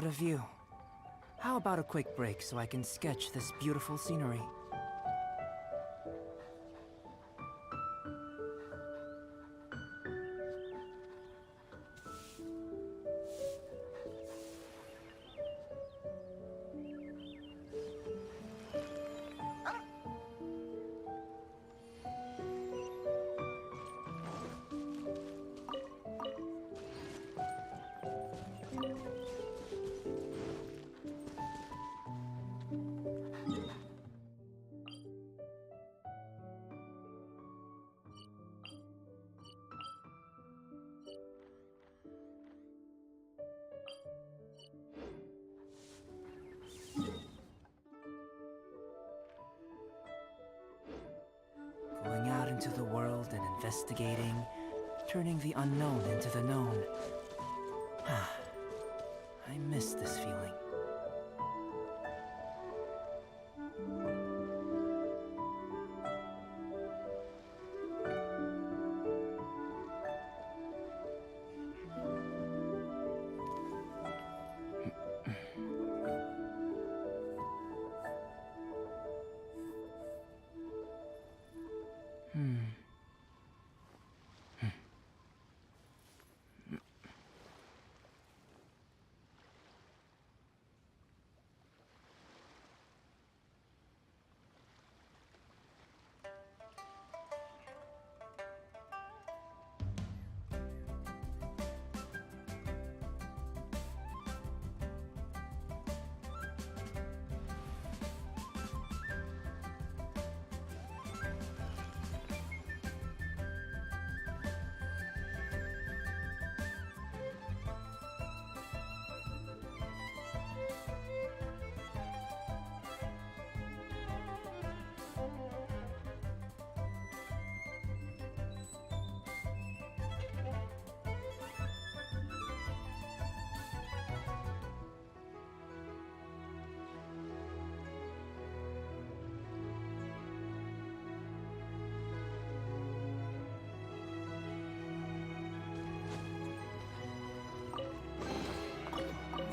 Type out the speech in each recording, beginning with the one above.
What a view. How about a quick break so I can sketch this beautiful scenery? Going out into the world and investigating, turning the unknown into the known. I miss this feeling.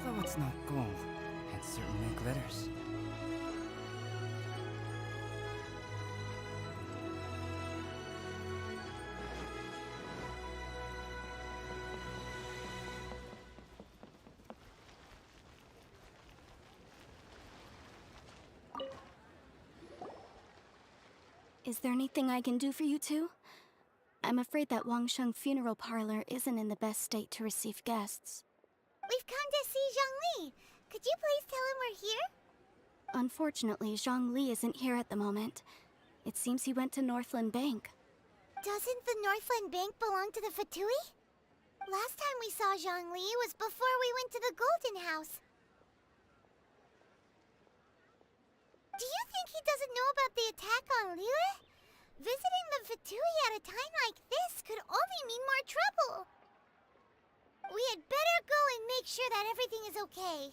Although it's not gold, it certainly glitters. Is there anything I can do for you two? I'm afraid that Wangsheng funeral parlor isn't in the best state to receive guests. We've come to see Zhongli. Could you please tell him we're here? Unfortunately, Zhongli isn't here at the moment. It seems he went to Northland Bank. Doesn't the Northland Bank belong to the Fatui? Last time we saw Zhongli was before we went to the Golden House. Do you think he doesn't know about the attack on Liyue? Visiting the Fatui at a time like this could only mean more trouble. We had better go and make sure that everything is okay.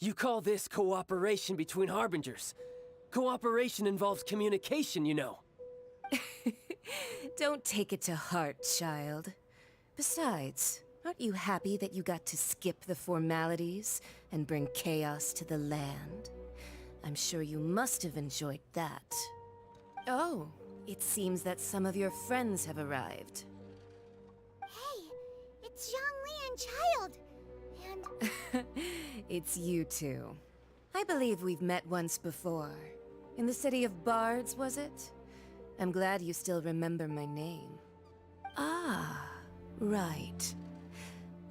You call this cooperation between Harbingers? Cooperation involves communication, you know. Don't take it to heart, child. Besides, aren't you happy that you got to skip the formalities and bring chaos to the land? I'm sure you must have enjoyed that. Oh, it seems that some of your friends have arrived. Hey, it's Zhongli and Child. And It's you two. I believe we've met once before. In the City of Bards, was it? I'm glad you still remember my name. Ah, right.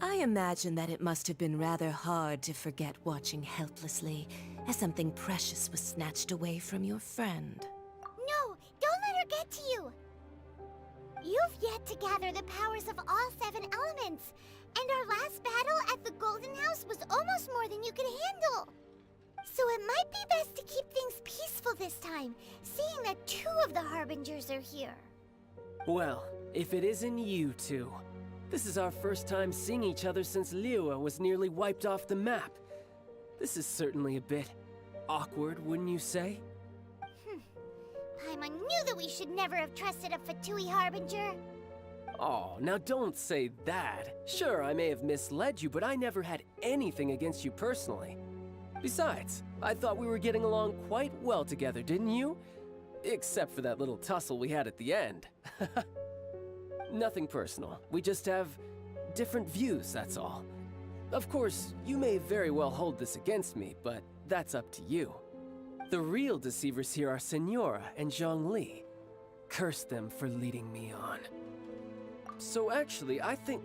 I imagine that it must have been rather hard to forget watching helplessly as something precious was snatched away from your friend. no, don't let her get to you. You've yet to gather the powers of all 7 elements, and our last battle at the Golden House was almost more than you could handle. So it might be best to keep things peaceful this time, seeing that 2 of the Harbingers are here. Well, if it isn't you two. This is our first time seeing each other since Liyue was nearly wiped off the map. This is certainly a bit awkward, wouldn't you say? Paimon knew that we should never have trusted a Fatui Harbinger. Oh, now don't say that. Sure, I may have misled you, but I never had anything against you personally. Besides, I thought we were getting along quite well together, didn't you? Except for that little tussle we had at the end. Nothing personal. We just have different views, that's all. Of course, you may very well hold this against me, but that's up to you. The real deceivers here are Senora and Zhongli. Curse them for leading me on. So actually, I think...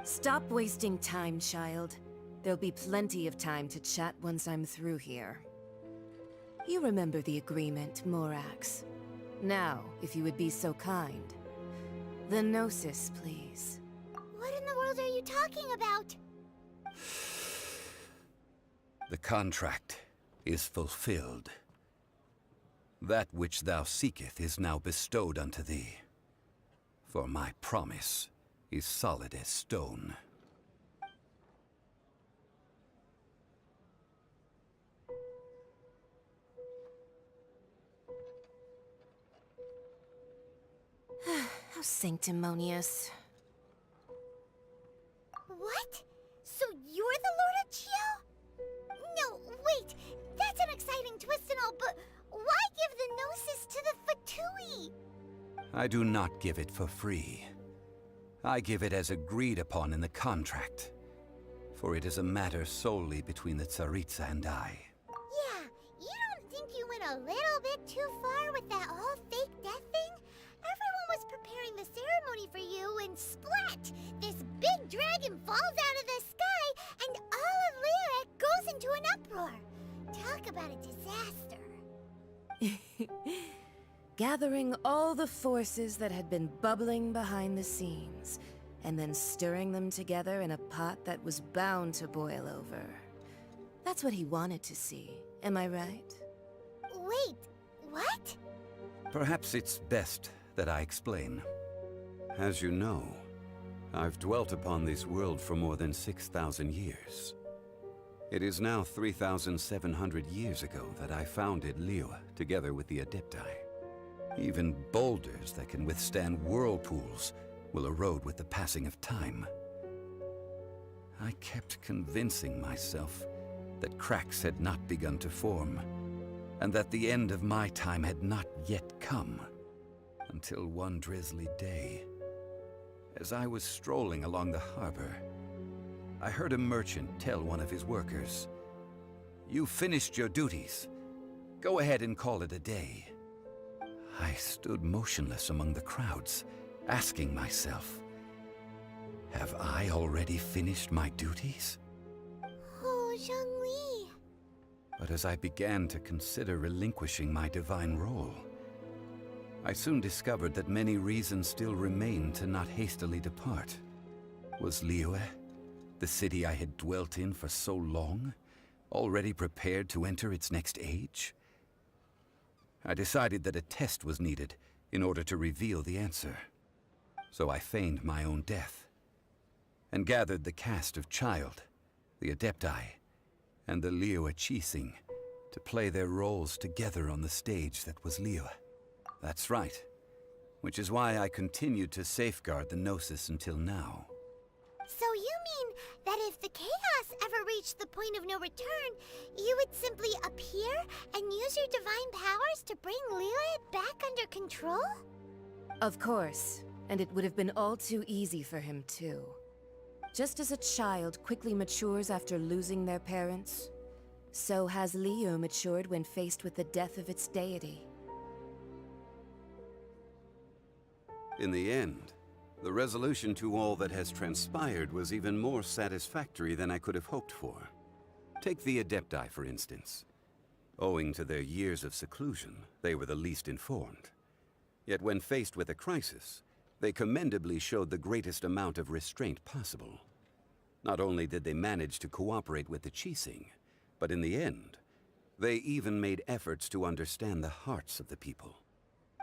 Stop wasting time, child. There'll be plenty of time to chat once I'm through here. You remember the agreement, Morax. Now, if you would be so kind. The Gnosis, please. What in the world are you talking about? The contract is fulfilled. That which thou seeketh is now bestowed unto thee. For my promise is solid as stone. How sanctimonious. What? So you're the Lord of Chio? No, wait. That's an exciting twist and all, but why give the Gnosis to the Fatui? I do not give it for free. I give it as agreed upon in the contract. For it is a matter solely between the Tsaritsa and I. Yeah, you don't think you went a little bit too far with that whole fake death thing? Everyone was preparing the ceremony for you, and splat! This big dragon falls out of the sky, and all of Liyue goes into an uproar. Talk about a disaster. Gathering all the forces that had been bubbling behind the scenes, and then stirring them together in a pot that was bound to boil over. That's what he wanted to see, am I right? Wait, what? Perhaps it's best that I explain. As you know, I've dwelt upon this world for more than 6,000 years. It is now 3,700 years ago that I founded Liyue together with the Adepti. Even boulders that can withstand whirlpools will erode with the passing of time. I kept convincing myself that cracks had not begun to form, and that the end of my time had not yet come. Until one drizzly day, as I was strolling along the harbor, I heard a merchant tell one of his workers, "You finished your duties. Go ahead and call it a day." I stood motionless among the crowds, asking myself, have I already finished my duties? Oh, Zhongli. But as I began to consider relinquishing my divine role, I soon discovered that many reasons still remained to not hastily depart. Was Liyue, the city I had dwelt in for so long, already prepared to enter its next age? I decided that a test was needed in order to reveal the answer. So I feigned my own death, and gathered the cast of Child, the Adepti, and the Liyue Chising to play their roles together on the stage that was Liyue. That's right, which is why I continued to safeguard the Gnosis until now. So you mean that if the chaos ever reached the point of no return, you would simply appear and use your divine powers to bring Liyue back under control? Of course, and it would have been all too easy for him too. Just as a child quickly matures after losing their parents, so has Liyue matured when faced with the death of its deity. In the end, the resolution to all that has transpired was even more satisfactory than I could have hoped for. Take the Adepti, for instance. Owing to their years of seclusion, they were the least informed. Yet when faced with a crisis, they commendably showed the greatest amount of restraint possible. Not only did they manage to cooperate with the Qixing, but in the end, they even made efforts to understand the hearts of the people.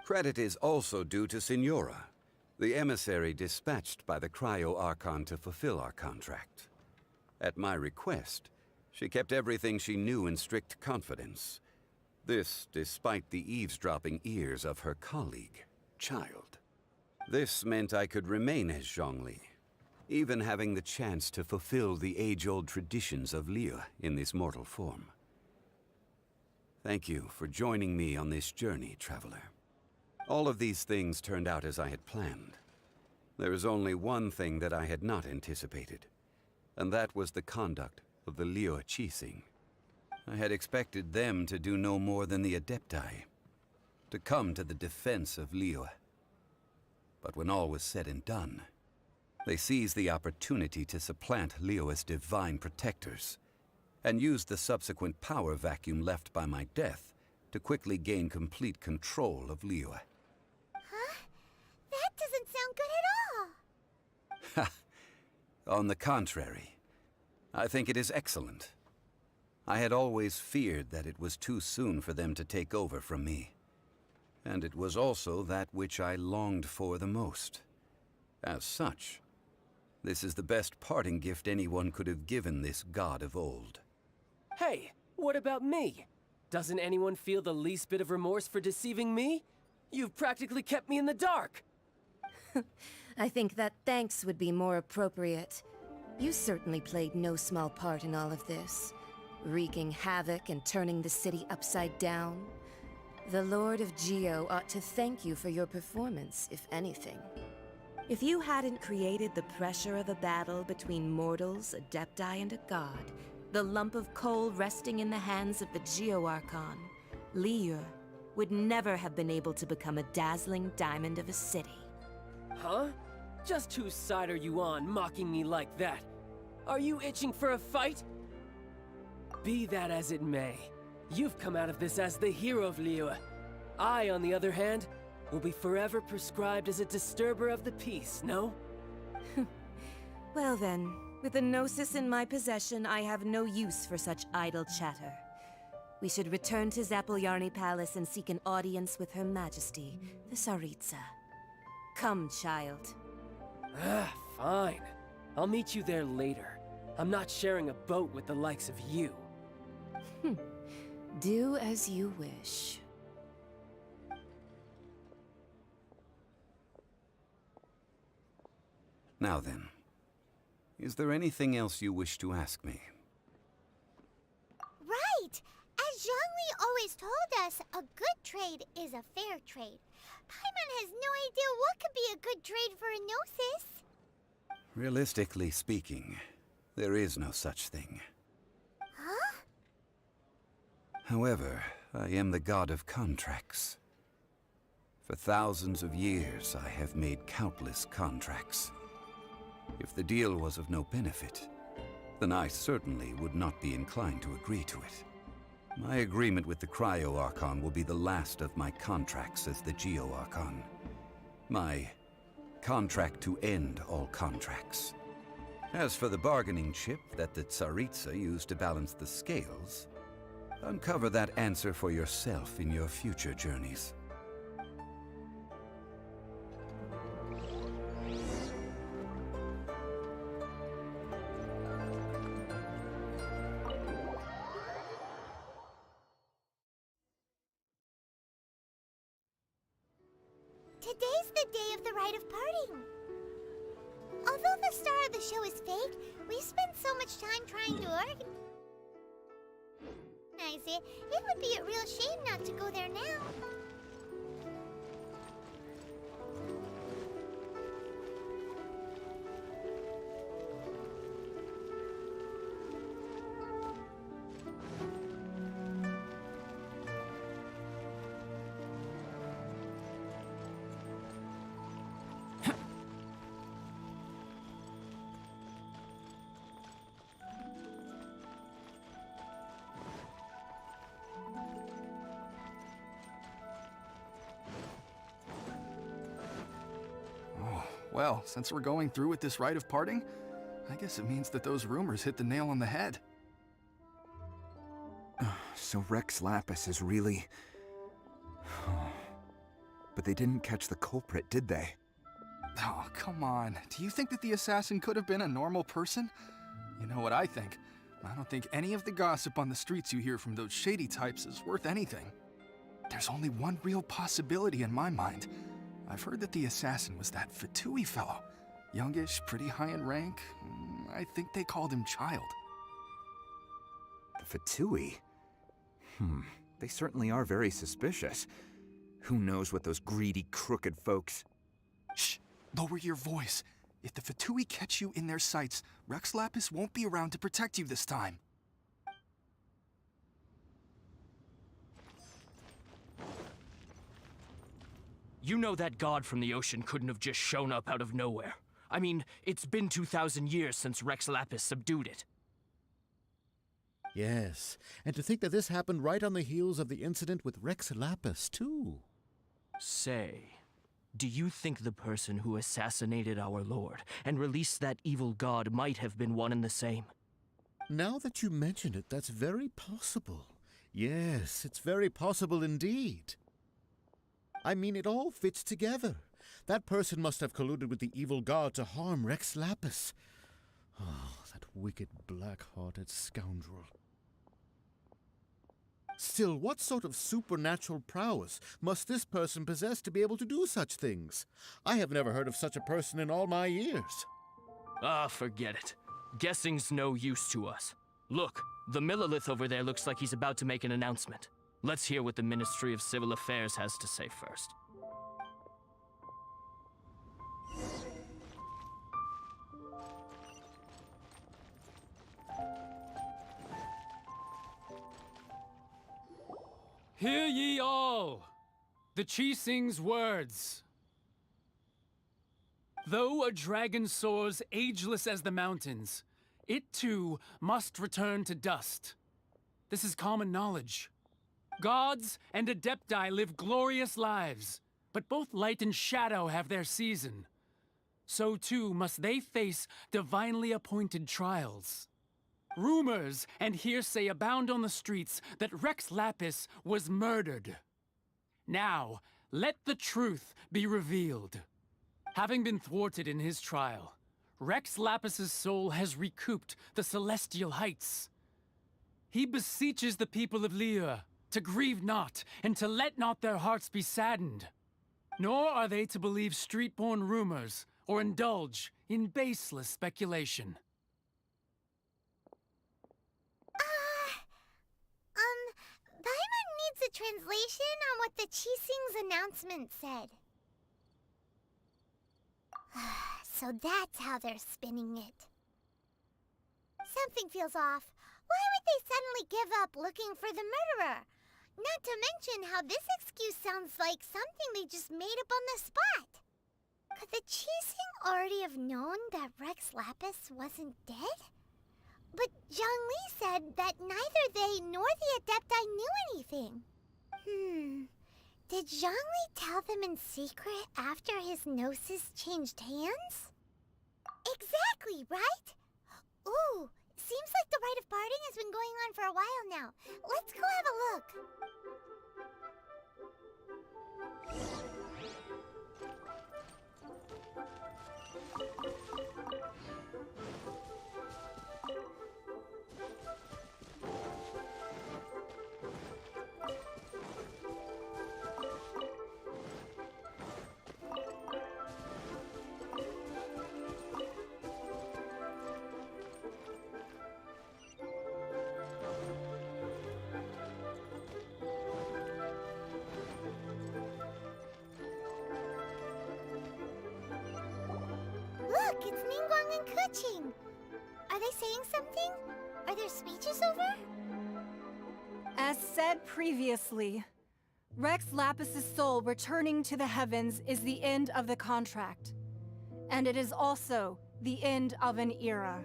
Credit is also due to Signora, the emissary dispatched by the Cryo Archon to fulfill our contract. At my request, she kept everything she knew in strict confidence. This despite the eavesdropping ears of her colleague, Child. This meant I could remain as Zhongli, even having the chance to fulfill the age-old traditions of Liyue in this mortal form. Thank you for joining me on this journey, Traveler. All of these things turned out as I had planned. There is only one thing that I had not anticipated, and that was the conduct of the Liyue Qixing. I had expected them to do no more than the Adepti, to come to the defense of Liyue. But when all was said and done, they seized the opportunity to supplant Liyue as divine protectors, and used the subsequent power vacuum left by my death to quickly gain complete control of Liyue. Huh? That doesn't sound good at all! Ha! On the contrary, I think it is excellent. I had always feared that it was too soon for them to take over from me. And it was also that which I longed for the most. As such, this is the best parting gift anyone could have given this god of old. Hey, what about me? Doesn't anyone feel the least bit of remorse for deceiving me? You've practically kept me in the dark! I think that thanks would be more appropriate. You certainly played no small part in all of this, wreaking havoc and turning the city upside down. The Lord of Geo ought to thank you for your performance, if anything. If you hadn't created the pressure of a battle between mortals, Adepti, and a god, the lump of coal resting in the hands of the Geo Archon, Liyue would never have been able to become a dazzling diamond of a city. Huh? Just whose side are you on, mocking me like that? Are you itching for a fight? Be that as it may, you've come out of this as the hero of Liyue. I, on the other hand, will be forever prescribed as a disturber of the peace, no? Well then, with the Gnosis in my possession, I have no use for such idle chatter. We should return to Zapoljarny Palace and seek an audience with Her Majesty, the Tsaritsa. Come, child. Ah, fine. I'll meet you there later. I'm not sharing a boat with the likes of you. Do as you wish. Now then, is there anything else you wish to ask me? Right! As Zhongli always told us, a good trade is a fair trade. Paimon has no idea what could be a good trade for a Gnosis. Realistically speaking, there is no such thing. Huh? However, I am the god of contracts. For thousands of years, I have made countless contracts. If the deal was of no benefit, then I certainly would not be inclined to agree to it. My agreement with the Cryo Archon will be the last of my contracts as the Geo Archon. My contract to end all contracts. As for the bargaining chip that the Tsaritsa used to balance the scales, uncover that answer for yourself in your future journeys. Today's the day of the rite of parting. Although the star of the show is fake, we spent so much time trying to organize it. It would be a real shame not to go there now. Well, since we're going through with this rite of parting, I guess it means that those rumors hit the nail on the head. So Rex Lapis is really... But they didn't catch the culprit, did they? Oh, come on. Do you think that the assassin could have been a normal person? You know what I think. I don't think any of the gossip on the streets you hear from those shady types is worth anything. There's only one real possibility in my mind. I've heard that the assassin was that Fatui fellow. Youngish, pretty high in rank. I think they called him Child. The Fatui? They certainly are very suspicious. Who knows what those greedy, crooked folks... Shh! Lower your voice. If the Fatui catch you in their sights, Rex Lapis won't be around to protect you this time. You know that god from the ocean couldn't have just shown up out of nowhere. I mean, it's been 2,000 years since Rex Lapis subdued it. Yes, and to think that this happened right on the heels of the incident with Rex Lapis, too. Say, do you think the person who assassinated our lord and released that evil god might have been one and the same? Now that you mention it, that's very possible. Yes, it's very possible indeed. I mean, it all fits together. That person must have colluded with the evil god to harm Rex Lapis. Oh, that wicked, black-hearted scoundrel. Still, what sort of supernatural prowess must this person possess to be able to do such things? I have never heard of such a person in all my years. Ah, forget it. Guessing's no use to us. Look, the Millilith over there looks like he's about to make an announcement. Let's hear what the Ministry of Civil Affairs has to say first. Hear ye all, the Qixing's words. Though a dragon soars ageless as the mountains, it too must return to dust. This is common knowledge. Gods and Adepti live glorious lives, but both light and shadow have their season. So too must they face divinely appointed trials. Rumors and hearsay abound on the streets that Rex Lapis was murdered. Now, let the truth be revealed. Having been thwarted in his trial, Rex Lapis's soul has recouped the celestial heights. He beseeches the people of Liyue to grieve not, and to let not their hearts be saddened. Nor are they to believe street-born rumors, or indulge in baseless speculation. Paimon needs a translation on what the Qixing's announcement said. So that's how they're spinning it. Something feels off. Why would they suddenly give up looking for the murderer? Not to mention how this excuse sounds like something they just made up on the spot. Could the Qixing already have known that Rex Lapis wasn't dead? But Zhongli said that neither they nor the Adepti knew anything. Did Zhongli tell them in secret after his gnosis changed hands? Exactly, right? Ooh, seems like the rite of parting has been going on for a while now. Let's go have a look. Kuching. Are they saying something? Are their speeches over? As said previously, Rex Lapis's soul returning to the heavens is the end of the contract. And it is also the end of an era.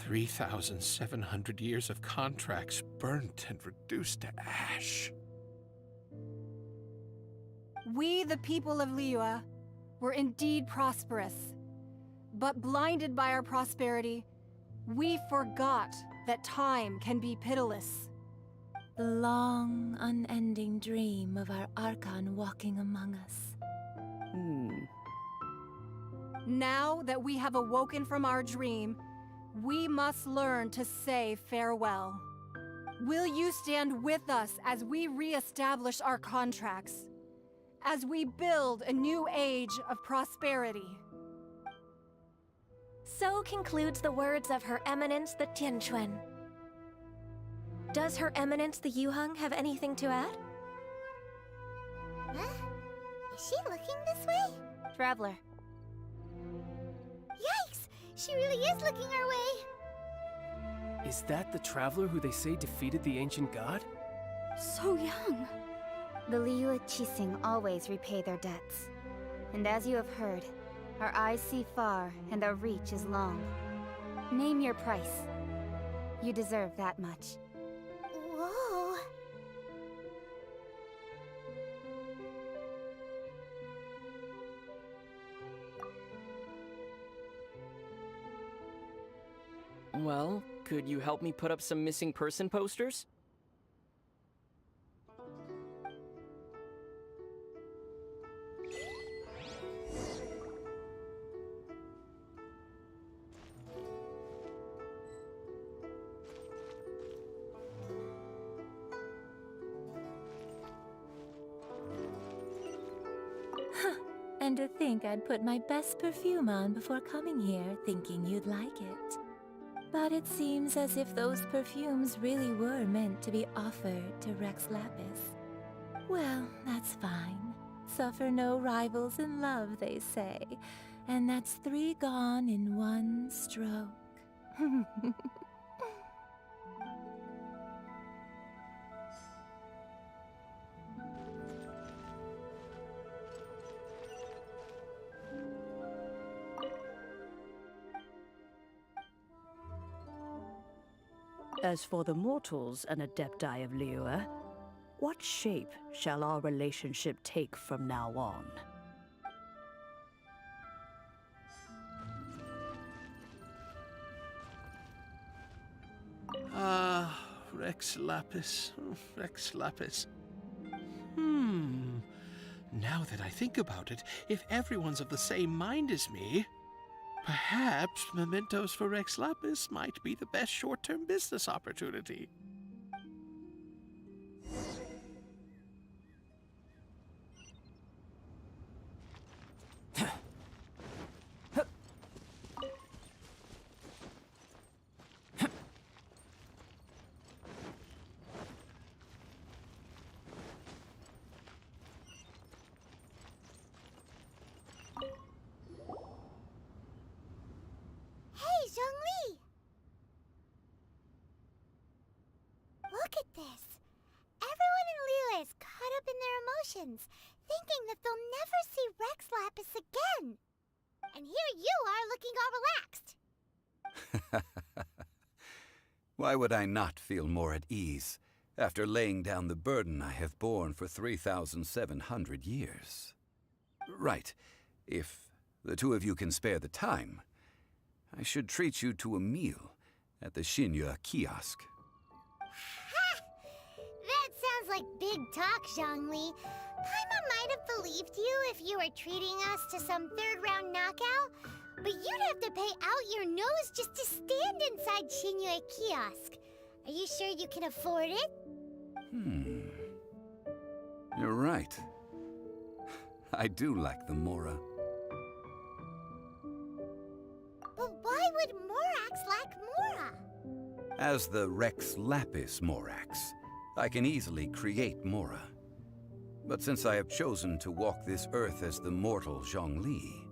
3,700 years of contracts burnt and reduced to ash. We, the people of Liyue, were indeed prosperous. But blinded by our prosperity, we forgot that time can be pitiless. The long, unending dream of our Archon walking among us. Now that we have awoken from our dream, we must learn to say farewell. Will you stand with us as we re-establish our contracts? As we build a new age of prosperity? So concludes the words of Her Eminence the Tianquan. Does Her Eminence the Yuheng have anything to add? Huh? Is she looking this way? Traveler. Yikes! She really is looking our way! Is that the traveler who they say defeated the ancient god? So young. The Liyue Qixing always repay their debts. And as you have heard, our eyes see far and our reach is long. Name your price. You deserve that much. Whoa! Well, could you help me put up some missing person posters? And to think I'd put my best perfume on before coming here, thinking you'd like it. But it seems as if those perfumes really were meant to be offered to Rex Lapis. Well, that's fine. Suffer no rivals in love, they say. And that's 3 gone in 1 stroke. As for the mortals and adepti of Liyue, what shape shall our relationship take from now on? Rex Lapis. Rex Lapis. Now that I think about it, if everyone's of the same mind as me, perhaps mementos for Rex Lapis might be the best short-term business opportunity. Look at this. Everyone in Liyue is caught up in their emotions, thinking that they'll never see Rex Lapis again. And here you are looking all relaxed. Why would I not feel more at ease after laying down the burden I have borne for 3,700 years? Right. If the two of you can spare the time, I should treat you to a meal at the Xinyue kiosk. That sounds like big talk, Zhongli. Paimon might have believed you if you were treating us to some third-round knockout, but you'd have to pay out your nose just to stand inside Xinyue kiosk. Are you sure you can afford it? You're right. I do like the Mora. But why would Morax lack Mora? As the Rex Lapis Morax, I can easily create Mora. But since I have chosen to walk this earth as the mortal Zhongli,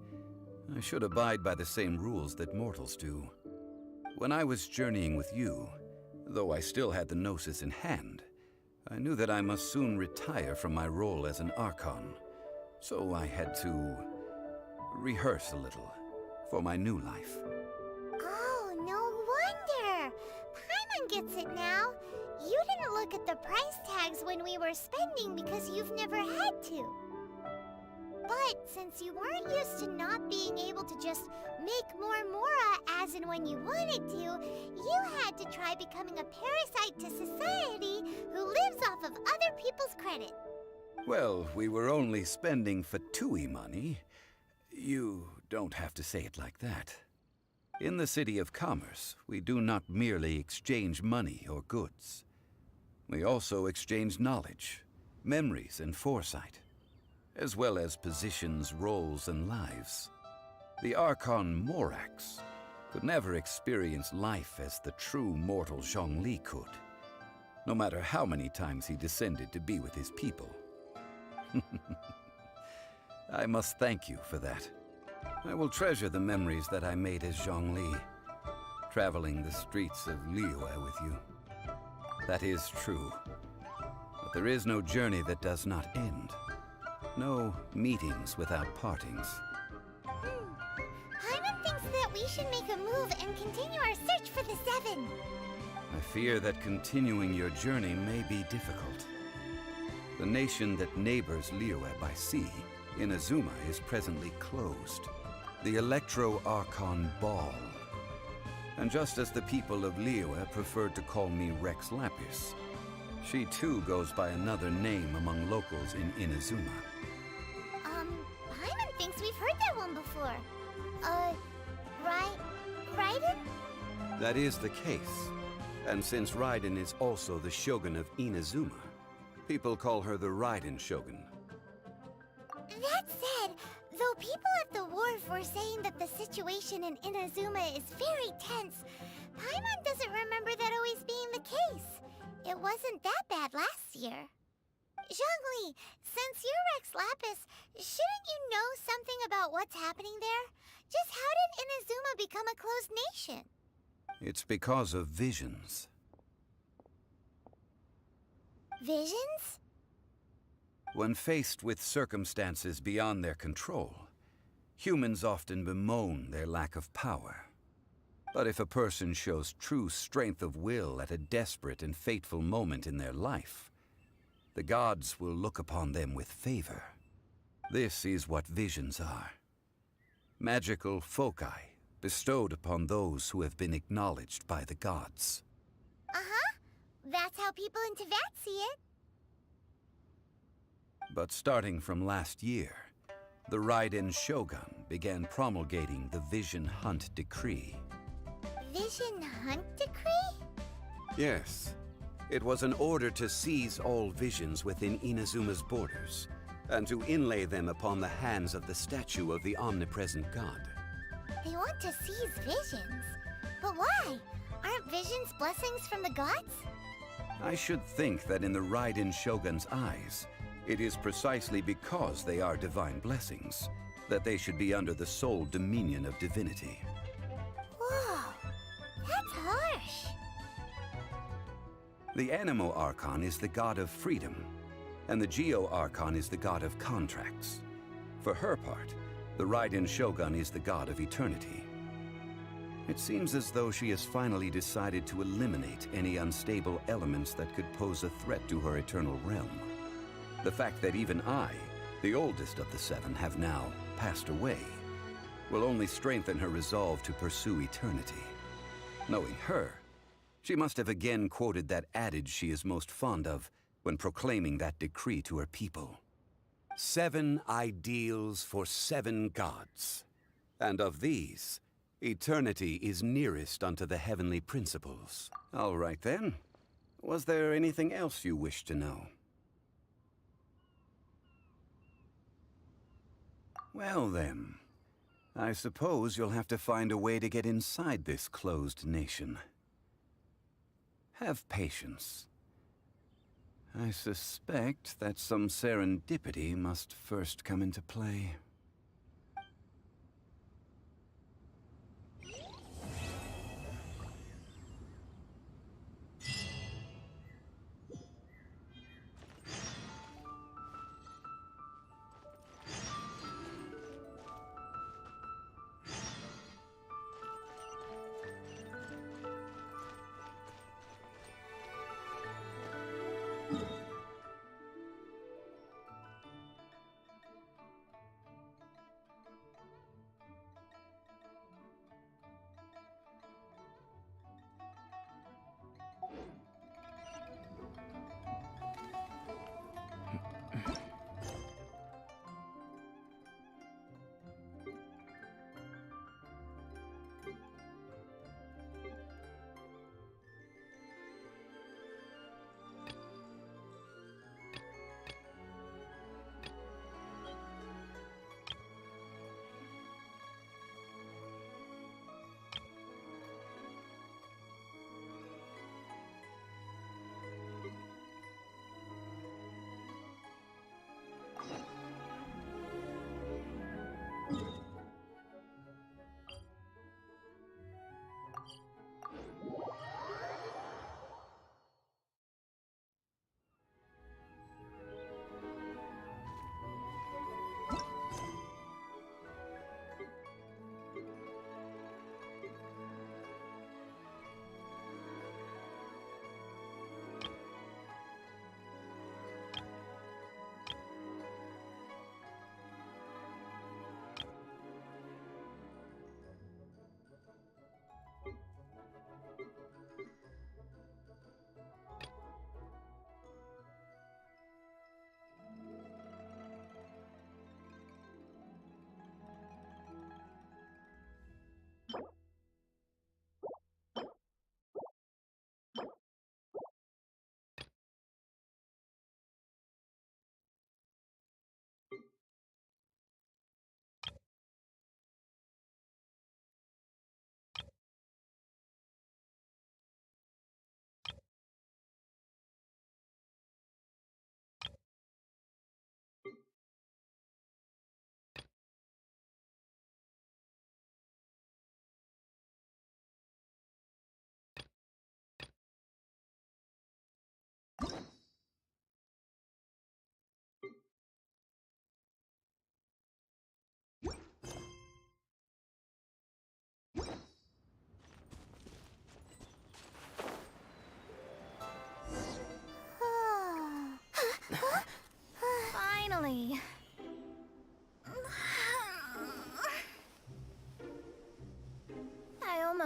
I should abide by the same rules that mortals do. When I was journeying with you, though I still had the Gnosis in hand, I knew that I must soon retire from my role as an Archon. So I had to rehearse a little for my new life. Oh, no wonder! Paimon gets it now. You didn't look at the price tags when we were spending because you've never had to. But since you weren't used to not being able to just make more Mora as and when you wanted to, you had to try becoming a parasite to society who lives off of other people's credit. Well, we were only spending Fatui money. You don't have to say it like that. In the City of Commerce, we do not merely exchange money or goods. We also exchange knowledge, memories, and foresight, as well as positions, roles, and lives. The Archon Morax could never experience life as the true mortal Zhongli could, no matter how many times he descended to be with his people. I must thank you for that. I will treasure the memories that I made as Zhongli, traveling the streets of Liyue with you. That is true. But there is no journey that does not end. No meetings without partings. Paimon thinks that we should make a move and continue our search for the Seven. I fear that continuing your journey may be difficult. The nation that neighbors Liyue by sea, Inazuma, is presently closed. The Electro-Archon Ball. And just as the people of Liyue preferred to call me Rex Lapis, she too goes by another name among locals in Inazuma. Paimon thinks we've heard that one before. Raiden? That is the case. And since Raiden is also the Shogun of Inazuma, people call her the Raiden Shogun. That said, though people at the wharf were saying that the situation in Inazuma is very tense, Paimon doesn't remember that always being the case. It wasn't that bad last year. Zhongli, since you're Rex Lapis, shouldn't you know something about what's happening there? Just how did Inazuma become a closed nation? It's because of visions. Visions? When faced with circumstances beyond their control, humans often bemoan their lack of power. But if a person shows true strength of will at a desperate and fateful moment in their life, the gods will look upon them with favor. This is what visions are. Magical foci bestowed upon those who have been acknowledged by the gods. Uh-huh. That's how people in Teyvat see it. But starting from last year, the Raiden Shogun began promulgating the Vision Hunt Decree. Vision Hunt Decree? Yes. It was an order to seize all visions within Inazuma's borders, and to inlay them upon the hands of the statue of the omnipresent god. They want to seize visions. But why? Aren't visions blessings from the gods? I should think that in the Raiden Shogun's eyes, it is precisely because they are divine blessings that they should be under the sole dominion of divinity. Whoa, that's harsh. The Animo Archon is the god of freedom, and the Geo Archon is the god of contracts. For her part, the Raiden Shogun is the god of eternity. It seems as though she has finally decided to eliminate any unstable elements that could pose a threat to her eternal realm. The fact that even I, the oldest of the seven, have now passed away, will only strengthen her resolve to pursue eternity. Knowing her, she must have again quoted that adage she is most fond of when proclaiming that decree to her people. 7 ideals for 7 gods, and of these, eternity is nearest unto the heavenly principles. All right then. Was there anything else you wish to know? Well then, I suppose you'll have to find a way to get inside this closed nation. Have patience. I suspect that some serendipity must first come into play.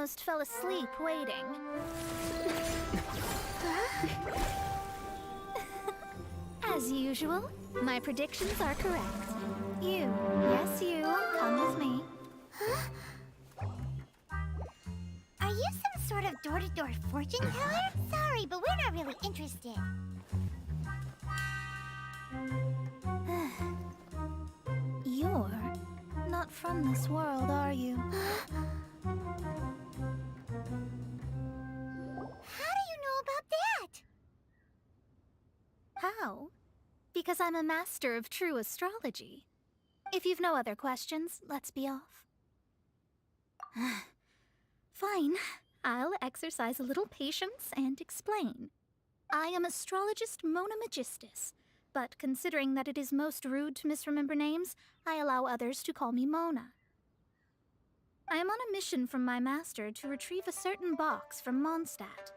almost fell asleep waiting. As usual, my predictions are correct. You, yes you, come with me. Are you some sort of door-to-door fortune teller? Sorry, but we're not really interested. You're not from this world, are you? How do you know about that? How? Because I'm a master of true astrology. If you've no other questions, let's be off. Fine. I'll exercise a little patience and explain. I am astrologist Mona Magistus, but considering that it is most rude to misremember names, I allow others to call me Mona. I am on a mission from my master to retrieve a certain box from Mondstadt.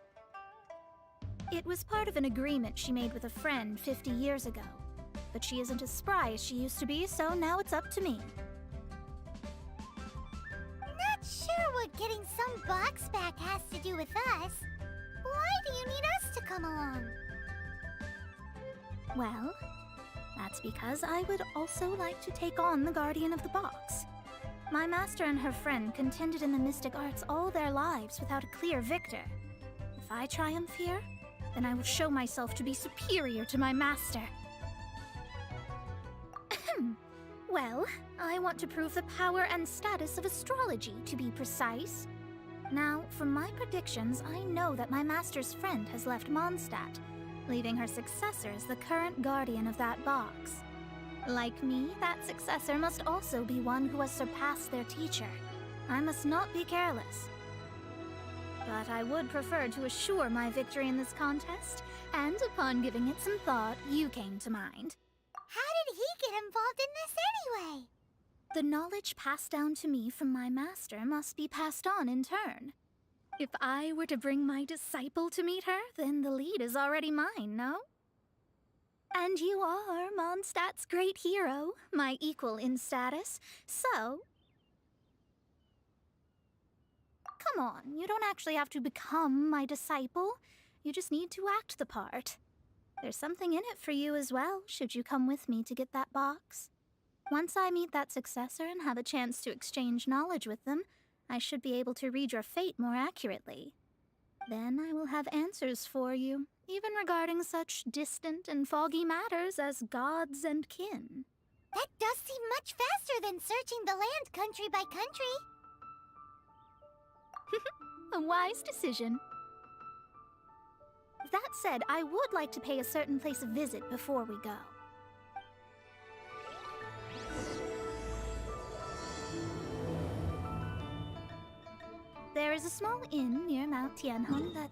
It was part of an agreement she made with a friend 50 years ago, but she isn't as spry as she used to be, so now it's up to me. Not sure what getting some box back has to do with us. Why do you need us to come along? Well, that's because I would also like to take on the Guardian of the Box. My master and her friend contended in the mystic arts all their lives without a clear victor. If I triumph here, then I will show myself to be superior to my master. Well, I want to prove the power and status of astrology, to be precise. Now, from my predictions, I know that my master's friend has left Mondstadt, leaving her successor as the current guardian of that box. Like me, that successor must also be one who has surpassed their teacher. I must not be careless. But I would prefer to assure my victory in this contest, and upon giving it some thought, you came to mind. How did he get involved in this anyway? The knowledge passed down to me from my master must be passed on in turn. If I were to bring my disciple to meet her, then the lead is already mine, no? And you are Mondstadt's great hero, my equal in status, so... Come on, you don't actually have to become my disciple. You just need to act the part. There's something in it for you as well, should you come with me to get that box. Once I meet that successor and have a chance to exchange knowledge with them, I should be able to read your fate more accurately. Then I will have answers for you, even regarding such distant and foggy matters as gods and kin. That does seem much faster than searching the land country by country. A wise decision. That said, I would like to pay a certain place a visit before we go. There is a small inn near Mount Tianhong that...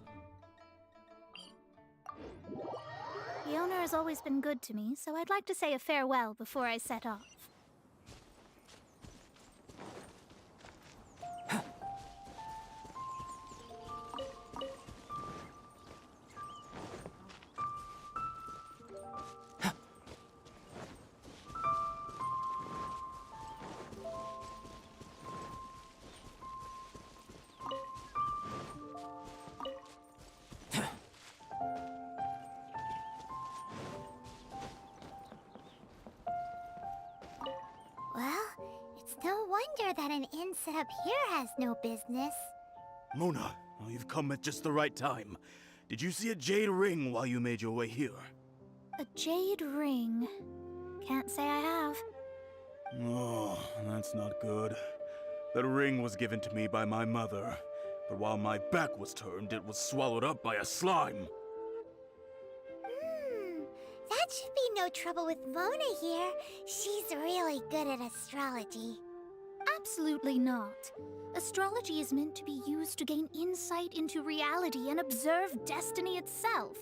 The owner has always been good to me, so I'd like to say a farewell before I set off. No wonder that an inn set up here has no business. Mona, you've come at just the right time. Did you see a jade ring while you made your way here? A jade ring? Can't say I have. Oh, that's not good. That ring was given to me by my mother, but while my back was turned, it was swallowed up by a slime. That should be no trouble with Mona here. She's really good at astrology. Absolutely not. Astrology is meant to be used to gain insight into reality and observe destiny itself.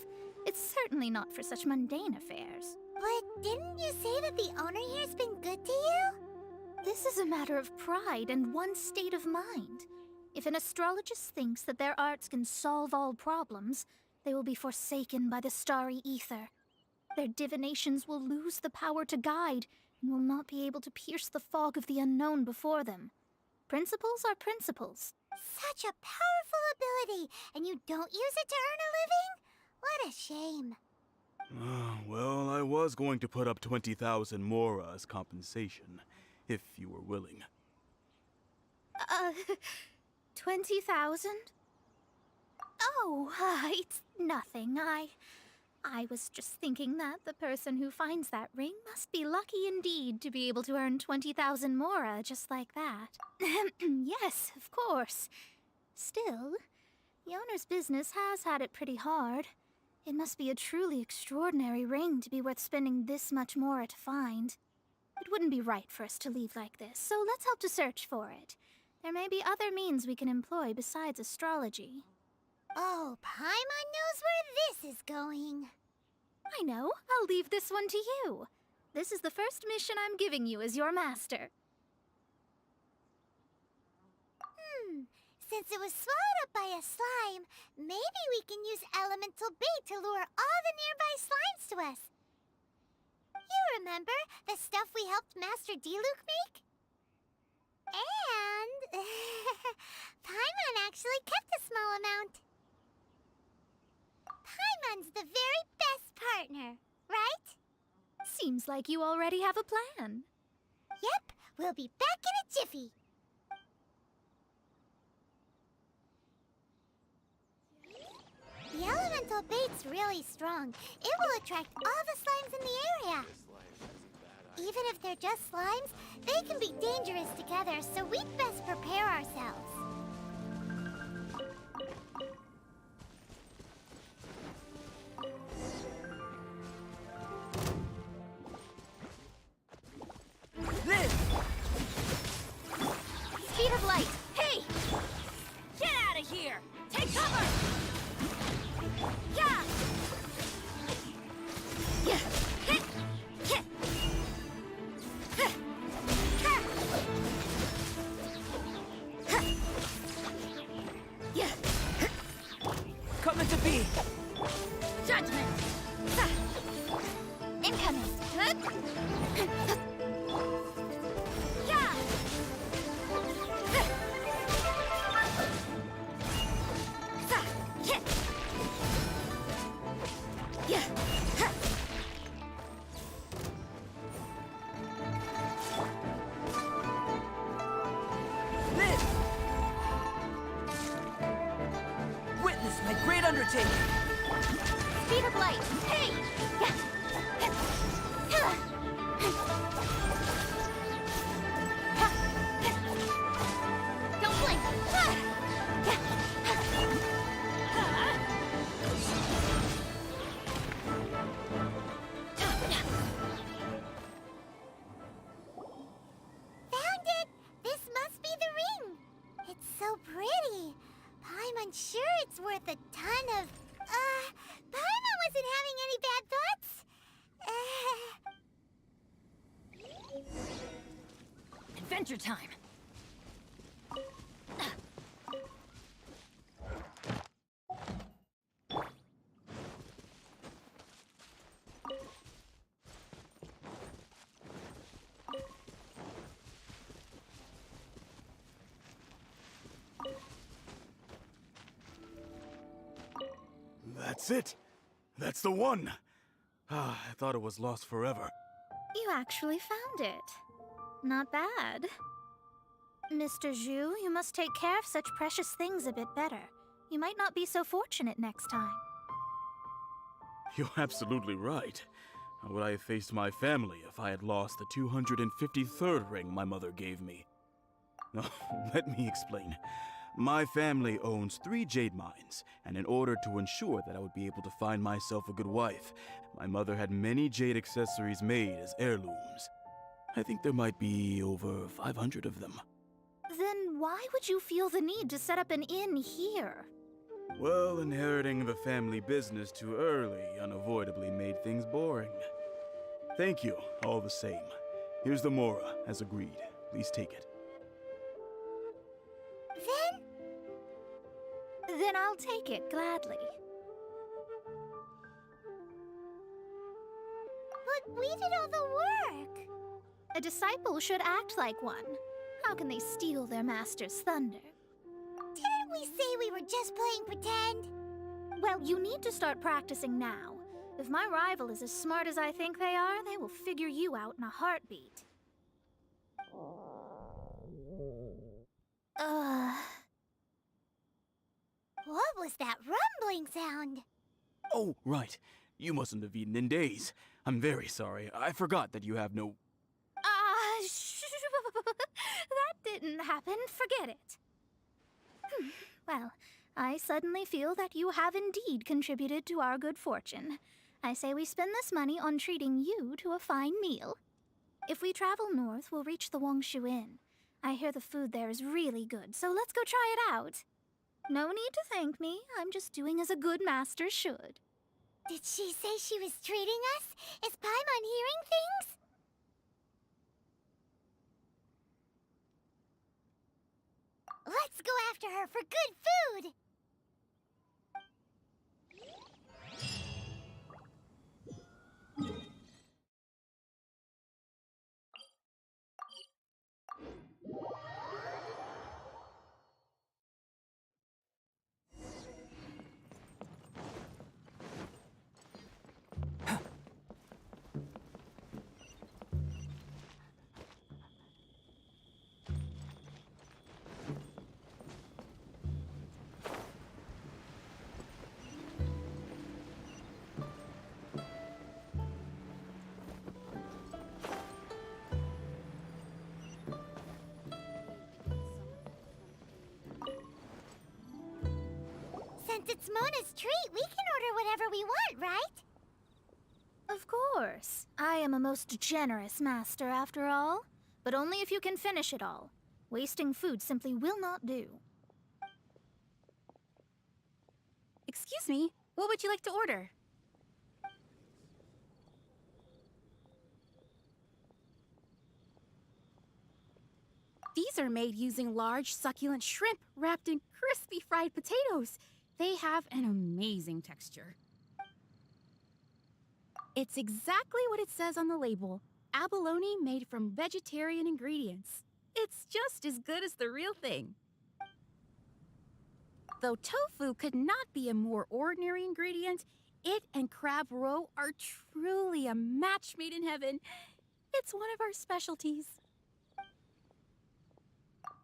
It's certainly not for such mundane affairs. But didn't you say that the owner here's been good to you? This is a matter of pride and one's state of mind. If an astrologist thinks that their arts can solve all problems, they will be forsaken by the starry ether. Their divinations will lose the power to guide, and will not be able to pierce the fog of the unknown before them. Principles are principles. Such a powerful ability, and you don't use it to earn a living? What a shame. Well, I was going to put up 20,000 mora as compensation, if you were willing. 20,000? Oh, it's nothing. I was just thinking that the person who finds that ring must be lucky indeed to be able to earn 20,000 mora just like that. Yes, of course. Still, the owner's business has had it pretty hard. It must be a truly extraordinary ring to be worth spending this much mora to find. It wouldn't be right for us to leave like this, so let's help to search for it. There may be other means we can employ besides astrology. Oh, Paimon knows where this is going. I know. I'll leave this one to you. This is the first mission I'm giving you as your master. Since it was swallowed up by a slime, maybe we can use elemental bait to lure all the nearby slimes to us. You remember the stuff we helped Master Diluc make? And Paimon actually kept a small amount. Paimon's the very best partner, right? Seems like you already have a plan. Yep, we'll be back in a jiffy. The elemental bait's really strong. It will attract all the slimes in the area. Even if they're just slimes, they can be dangerous together, so we'd best prepare ourselves. Speed of light! Hey! Get out of here! Take cover! Yeah! Yeah! Hit! Hit! Huh! Ha! Huh! Yeah! Coming to be! Judgment! Ha! Incoming! Huh? Yeah! Ha! Hit! Yeah! Ha! Live! Witness my great undertaking! Speed of light! Hey! Yeah! Don't blink! Found it! This must be the ring! It's so pretty. Paimon's sure it's worth a ton of... Paimon wasn't having any bad thoughts. Adventure time! That's it! That's the one! I thought it was lost forever. You actually found it. Not bad. Mr. Zhu, you must take care of such precious things a bit better. You might not be so fortunate next time. You're absolutely right. How would I have faced my family if I had lost the 253rd ring my mother gave me? Let me explain. My family owns 3 jade mines, and in order to ensure that I would be able to find myself a good wife, my mother had many jade accessories made as heirlooms. I think there might be over 500 of them. Then why would you feel the need to set up an inn here? Well, inheriting the family business too early unavoidably made things boring. Thank you, all the same. Here's the mora, as agreed. Please take it. Then I'll take it gladly. But we did all the work. A disciple should act like one. How can they steal their master's thunder? Didn't we say we were just playing pretend? Well, you need to start practicing now. If my rival is as smart as I think they are, they will figure you out in a heartbeat. What was that rumbling sound? Oh, right. You mustn't have eaten in days. I'm very sorry. I forgot that you have no... That didn't happen. Forget it. Well, I suddenly feel that you have indeed contributed to our good fortune. I say we spend this money on treating you to a fine meal. If we travel north, we'll reach the Wongshu Inn. I hear the food there is really good, so let's go try it out. No need to thank me. I'm just doing as a good master should. Did she say she was treating us? Is Paimon hearing things? Let's go after her for good food! Since it's Mona's treat, we can order whatever we want, right? Of course. I am a most generous master, after all. But only if you can finish it all. Wasting food simply will not do. Excuse me, what would you like to order? These are made using large, succulent shrimp wrapped in crispy fried potatoes. They have an amazing texture. It's exactly what it says on the label. Abalone made from vegetarian ingredients. It's just as good as the real thing. Though tofu could not be a more ordinary ingredient, it and crab roe are truly a match made in heaven. It's one of our specialties.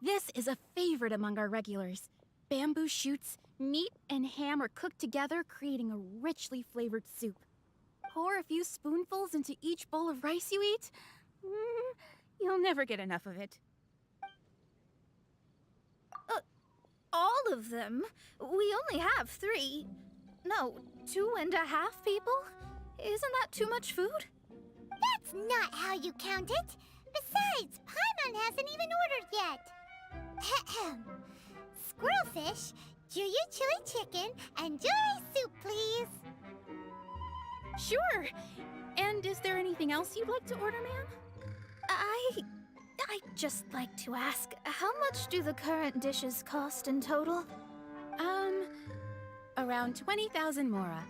This is a favorite among our regulars. Bamboo shoots, meat, and ham are cooked together, creating a richly flavored soup. Pour a few spoonfuls into each bowl of rice you eat. You'll never get enough of it. All of them? We only have 3. No, 2.5 people? Isn't that too much food? That's not how you count it. Besides, Paimon hasn't even ordered yet. Squirrelfish, Juyu chili chicken, and juri soup, please. Sure. And is there anything else you'd like to order, ma'am? I'd just like to ask, how much do the current dishes cost in total? Around 20,000 mora.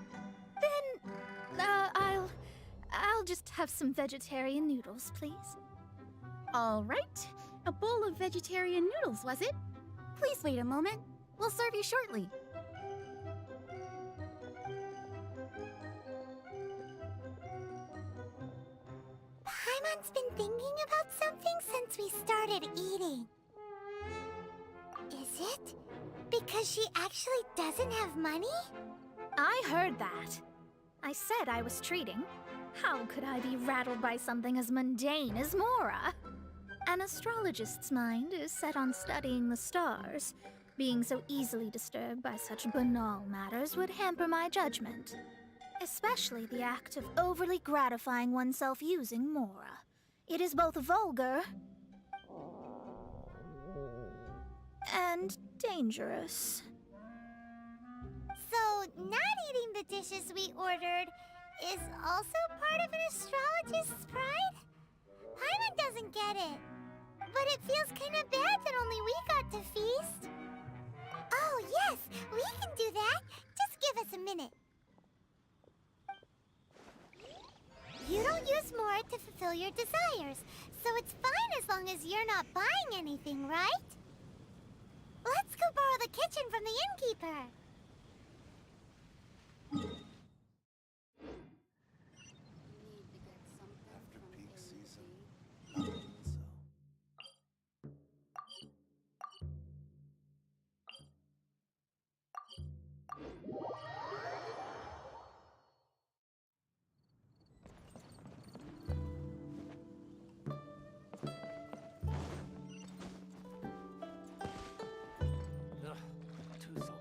Then, I'll just have some vegetarian noodles, please. All right. A bowl of vegetarian noodles, was it? Please wait a moment. We'll serve you shortly. Paimon's been thinking about something since we started eating. Is it because she actually doesn't have money? I heard that. I said I was treating. How could I be rattled by something as mundane as Mora? An astrologist's mind is set on studying the stars. Being so easily disturbed by such banal matters would hamper my judgment. Especially the act of overly gratifying oneself using Mora. It is both vulgar and dangerous. So, not eating the dishes we ordered is also part of an astrologist's pride? Paimon doesn't get it. But it feels kinda bad that only we got to feast. Oh, yes, we can do that. Just give us a minute. You don't use Mora to fulfill your desires, so it's fine as long as you're not buying anything, right? Let's Let's go borrow the kitchen from the innkeeper. Too salty.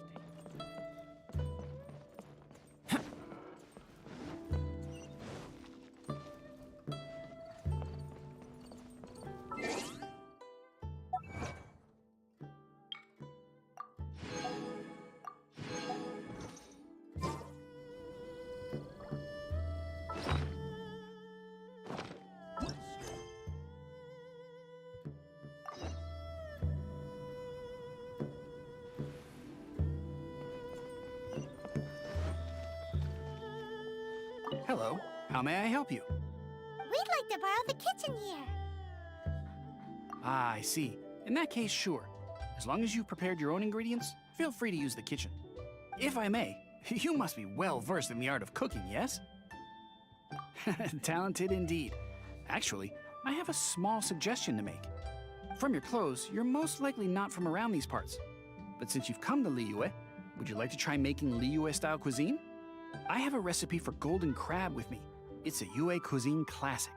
Hello, how may I help you? We'd like to borrow the kitchen here. Ah, I see. In that case, sure. As long as you've prepared your own ingredients, feel free to use the kitchen. If I may, you must be well versed in the art of cooking, yes? Talented indeed. Actually, I have a small suggestion to make. From your clothes, you're most likely not from around these parts. But since you've come to Liyue, would you like to try making Liyue-style cuisine? I have a recipe for golden crab with me. It's a Yue cuisine classic.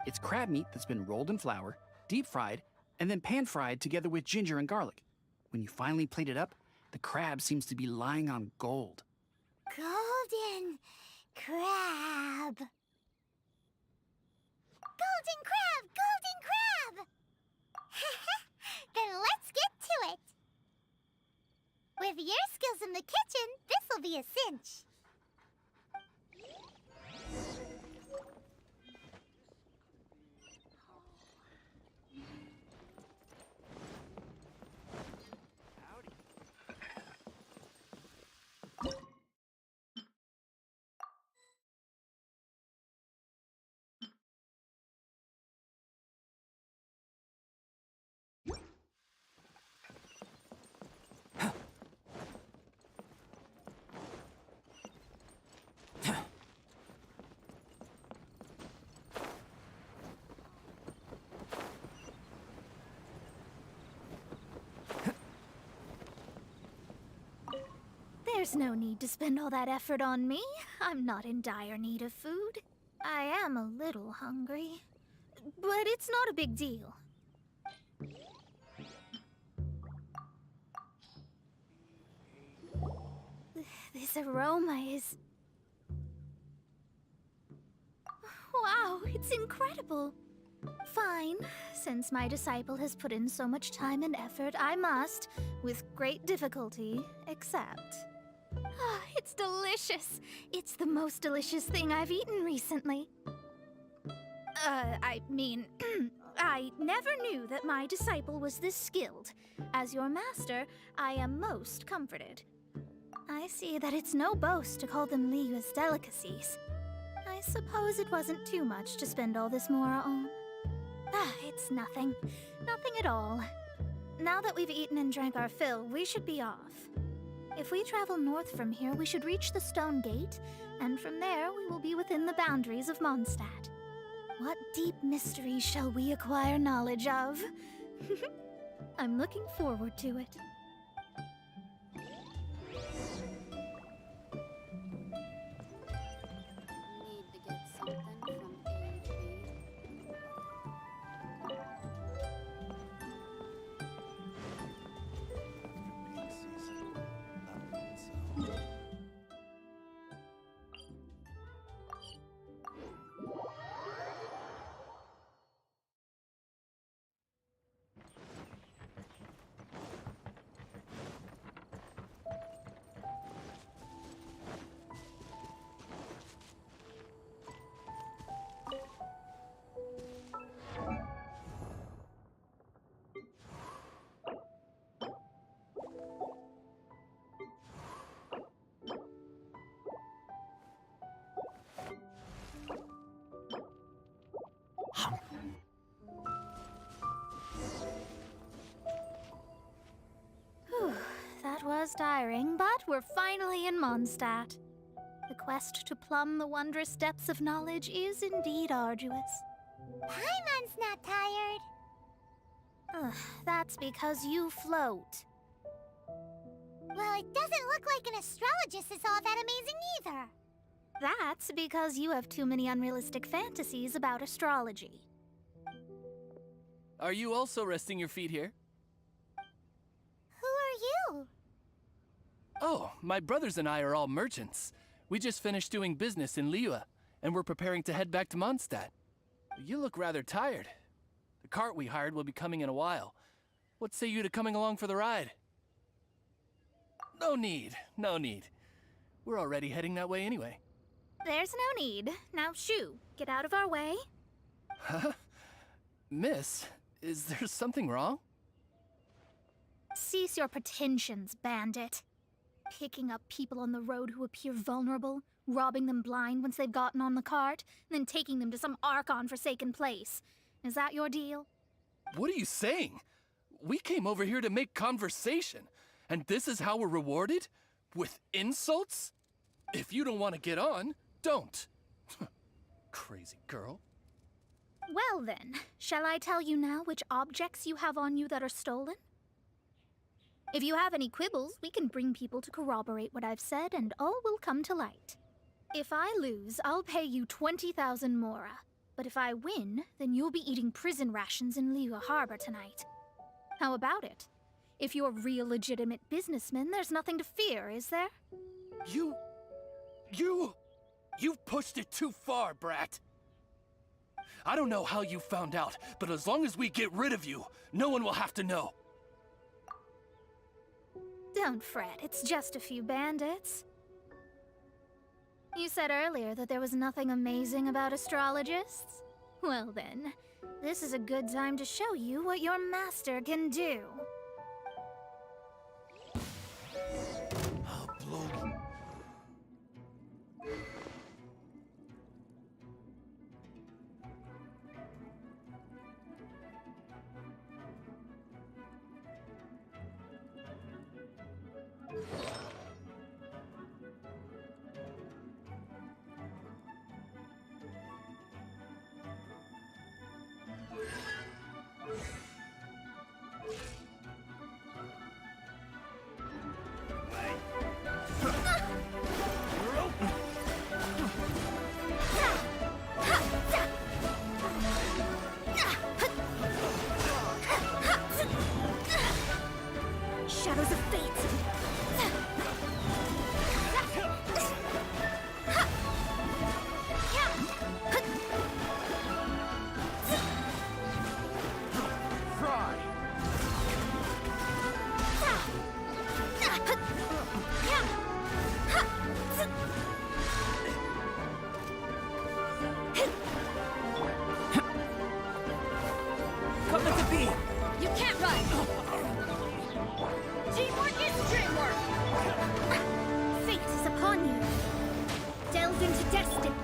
It's crab meat that's been rolled in flour, deep fried, and then pan fried together with ginger and garlic. When you finally plate it up, the crab seems to be lying on gold. Golden crab. Golden crab! Golden crab! Then let's get to it. With your skills in the kitchen, this'll be a cinch. There's no need to spend all that effort on me. I'm not in dire need of food. I am a little hungry, but it's not a big deal. This aroma is... Wow, it's incredible. Fine. Since my disciple has put in so much time and effort, I must, with great difficulty, accept. Ah, it's delicious. It's the most delicious thing I've eaten recently. I mean, I never knew that my disciple was this skilled. As your master, I am most comforted. I see that it's no boast to call them Liyue's delicacies. I suppose it wasn't too much to spend all this mora on. Ah, it's nothing. Nothing at all. Now that we've eaten and drank our fill, we should be off. If we travel north from here, we should reach the Stone Gate, and from there we will be within the boundaries of Mondstadt. What deep mysteries shall we acquire knowledge of? I'm looking forward to it. was tiring, but we're finally in Mondstadt. The quest to plumb the wondrous depths of knowledge is indeed arduous. Paimon's not tired. Ugh, that's because you float. Well, it doesn't look like an astrologist is all that amazing either. That's because you have too many unrealistic fantasies about astrology. Are you also resting your feet here? Who are you? Oh, my brothers and I are all merchants. We just finished doing business in Liyue, and we're preparing to head back to Mondstadt. You look rather tired. The cart we hired will be coming in a while. What say you to coming along for the ride? No need, no need. We're already heading that way anyway. There's no need. Now shoo, get out of our way. Huh? Miss, is there something wrong? Cease your pretensions, bandit. Picking up people on the road who appear vulnerable, robbing them blind once they've gotten on the cart, and then taking them to some Archon-forsaken place. Is that your deal? What are you saying? We came over here to make conversation, and this is how we're rewarded? With insults? If you don't want to get on, don't. Crazy girl. Well then, shall I tell you now which objects you have on you that are stolen? If you have any quibbles, we can bring people to corroborate what I've said, and all will come to light. If I lose, I'll pay you 20,000 mora. But if I win, then you'll be eating prison rations in Liyue Harbor tonight. How about it? If you're real legitimate businessmen, there's nothing to fear, is there? You've pushed it too far, brat. I don't know how you found out, but as long as we get rid of you, no one will have to know. Don't fret, it's just a few bandits. You said earlier that there was nothing amazing about astrologists? Well then, this is a good time to show you what your master can do. Shadows of Fate! Coming to be! You can't run! Teamwork is dreamwork! Fate is upon you. Delve into destiny.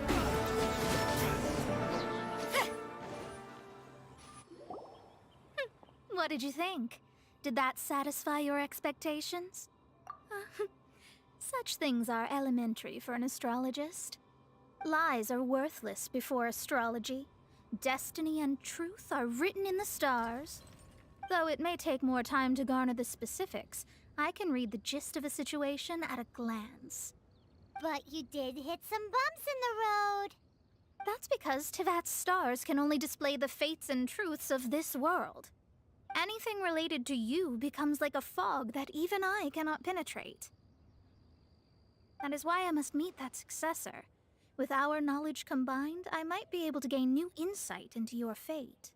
What did you think? Did that satisfy your expectations? Such things are elementary for an astrologist. Lies are worthless before astrology. Destiny and truth are written in the stars. Though it may take more time to garner the specifics, I can read the gist of a situation at a glance. But you did hit some bumps in the road. That's because Teyvat's stars can only display the fates and truths of this world. Anything related to you becomes like a fog that even I cannot penetrate. That is why I must meet that successor. With our knowledge combined, I might be able to gain new insight into your fate.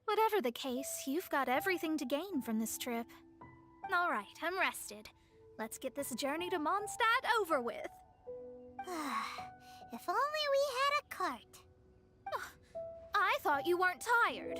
Whatever the case, you've got everything to gain from this trip. All right, I'm rested. Let's get this journey to Mondstadt over with. If only we had a cart. I thought you weren't tired.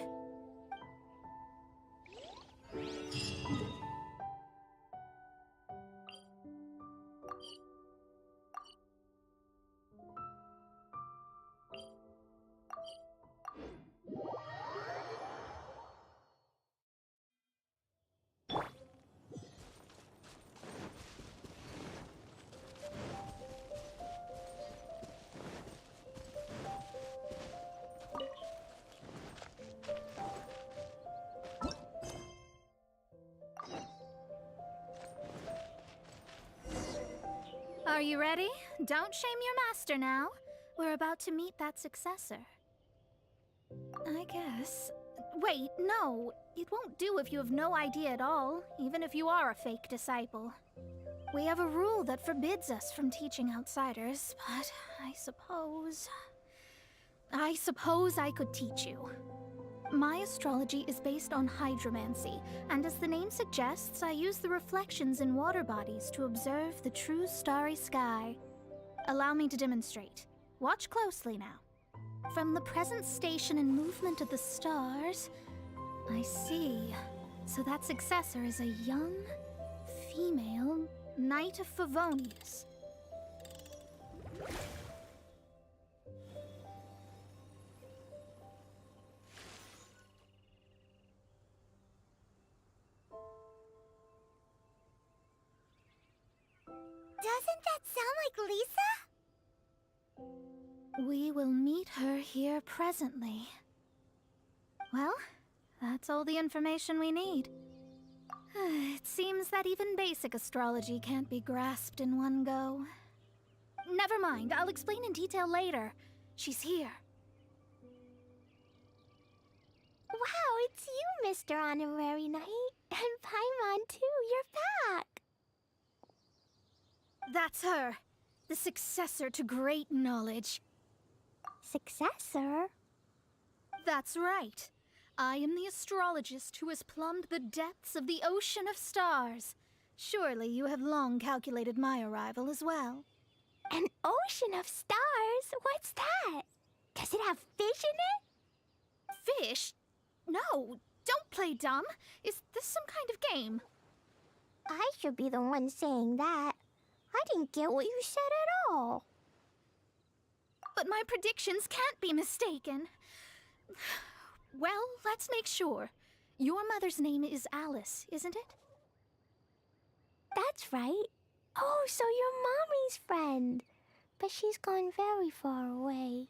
Are you ready? Don't shame your master now. We're about to meet that successor. I guess. Wait, no. It won't do if you have no idea at all, even if you are a fake disciple. We have a rule that forbids us from teaching outsiders, but I suppose I could teach you. My astrology is based on hydromancy, and as the name suggests, I use the reflections in water bodies to observe the true starry sky. Allow me to demonstrate. Watch closely now. From the present station and movement of the stars, I see. So that successor is a young, female Knight of Favonius. Doesn't that sound like Lisa? We will meet her here presently. Well, that's all the information we need. It seems that even basic astrology can't be grasped in one go. Never mind, I'll explain in detail later. She's here. Wow, it's you, Mr. Honorary Knight. And Paimon, too, you're back. That's her. The successor to great knowledge. Successor? That's right. I am the astrologist who has plumbed the depths of the ocean of stars. Surely you have long calculated my arrival as well. An ocean of stars? What's that? Does it have fish in it? Fish? No, don't play dumb. Is this some kind of game? I should be the one saying that. I didn't get what you said at all. But my predictions can't be mistaken. Well, let's make sure. Your mother's name is Alice, isn't it? That's right. Oh, so you're Mommy's friend. But she's gone very far away.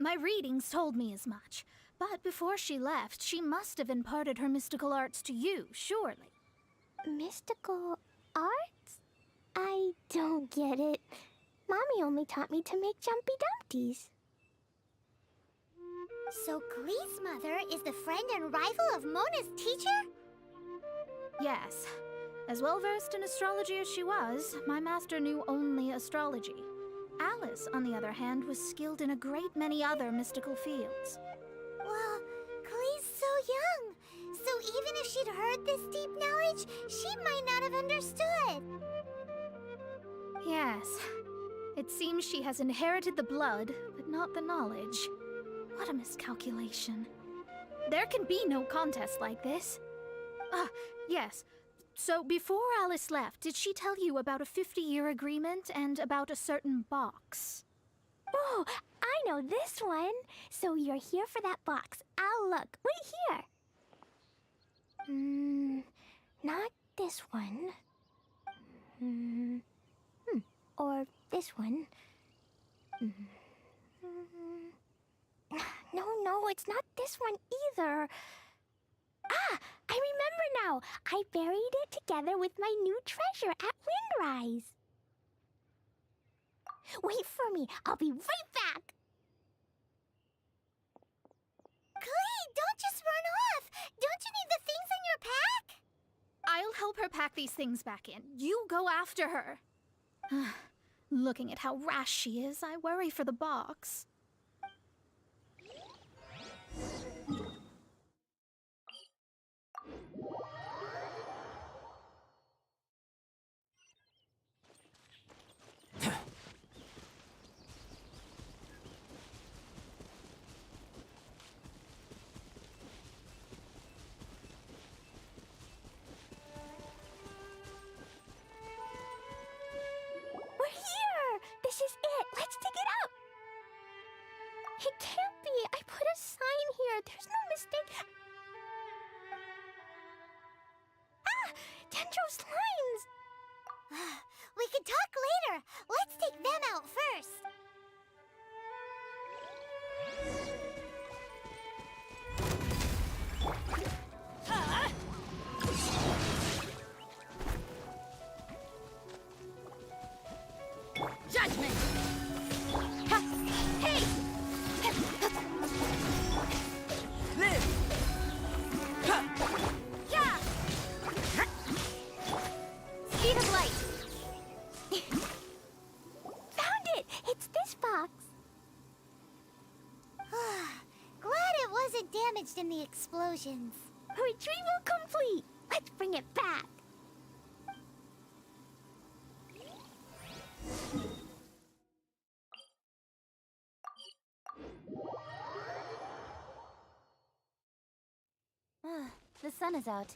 My readings told me as much. But before she left, she must have imparted her mystical arts to you, surely. Mystical arts? I don't get it. Mommy only taught me to make jumpy dumpties. So Glee's mother is the friend and rival of Mona's teacher? Yes. As well versed in astrology as she was, my master knew only astrology. Alice, on the other hand, was skilled in a great many other mystical fields. Well, Glee's so young. So even if she'd heard this deep knowledge, she might not have understood. Yes. It seems she has inherited the blood, but not the knowledge. What a miscalculation. There can be no contest like this. Yes. So before Alice left, did she tell you about a 50-year agreement and about a certain box? Oh, I know this one. So you're here for that box. I'll look. Wait here. Not this one. Or this one. No, it's not this one either. Ah, I remember now. I buried it together with my new treasure at Windrise. Wait for me. I'll be right back. Glee, don't just run off. Don't you need the things in your pack? I'll help her pack these things back in. You go after her. Looking at how rash she is, I worry for the box. This is it. Let's dig it up. It can't be. I put a sign here. damaged in the explosions. Retrieval complete! Let's bring it back! The sun is out.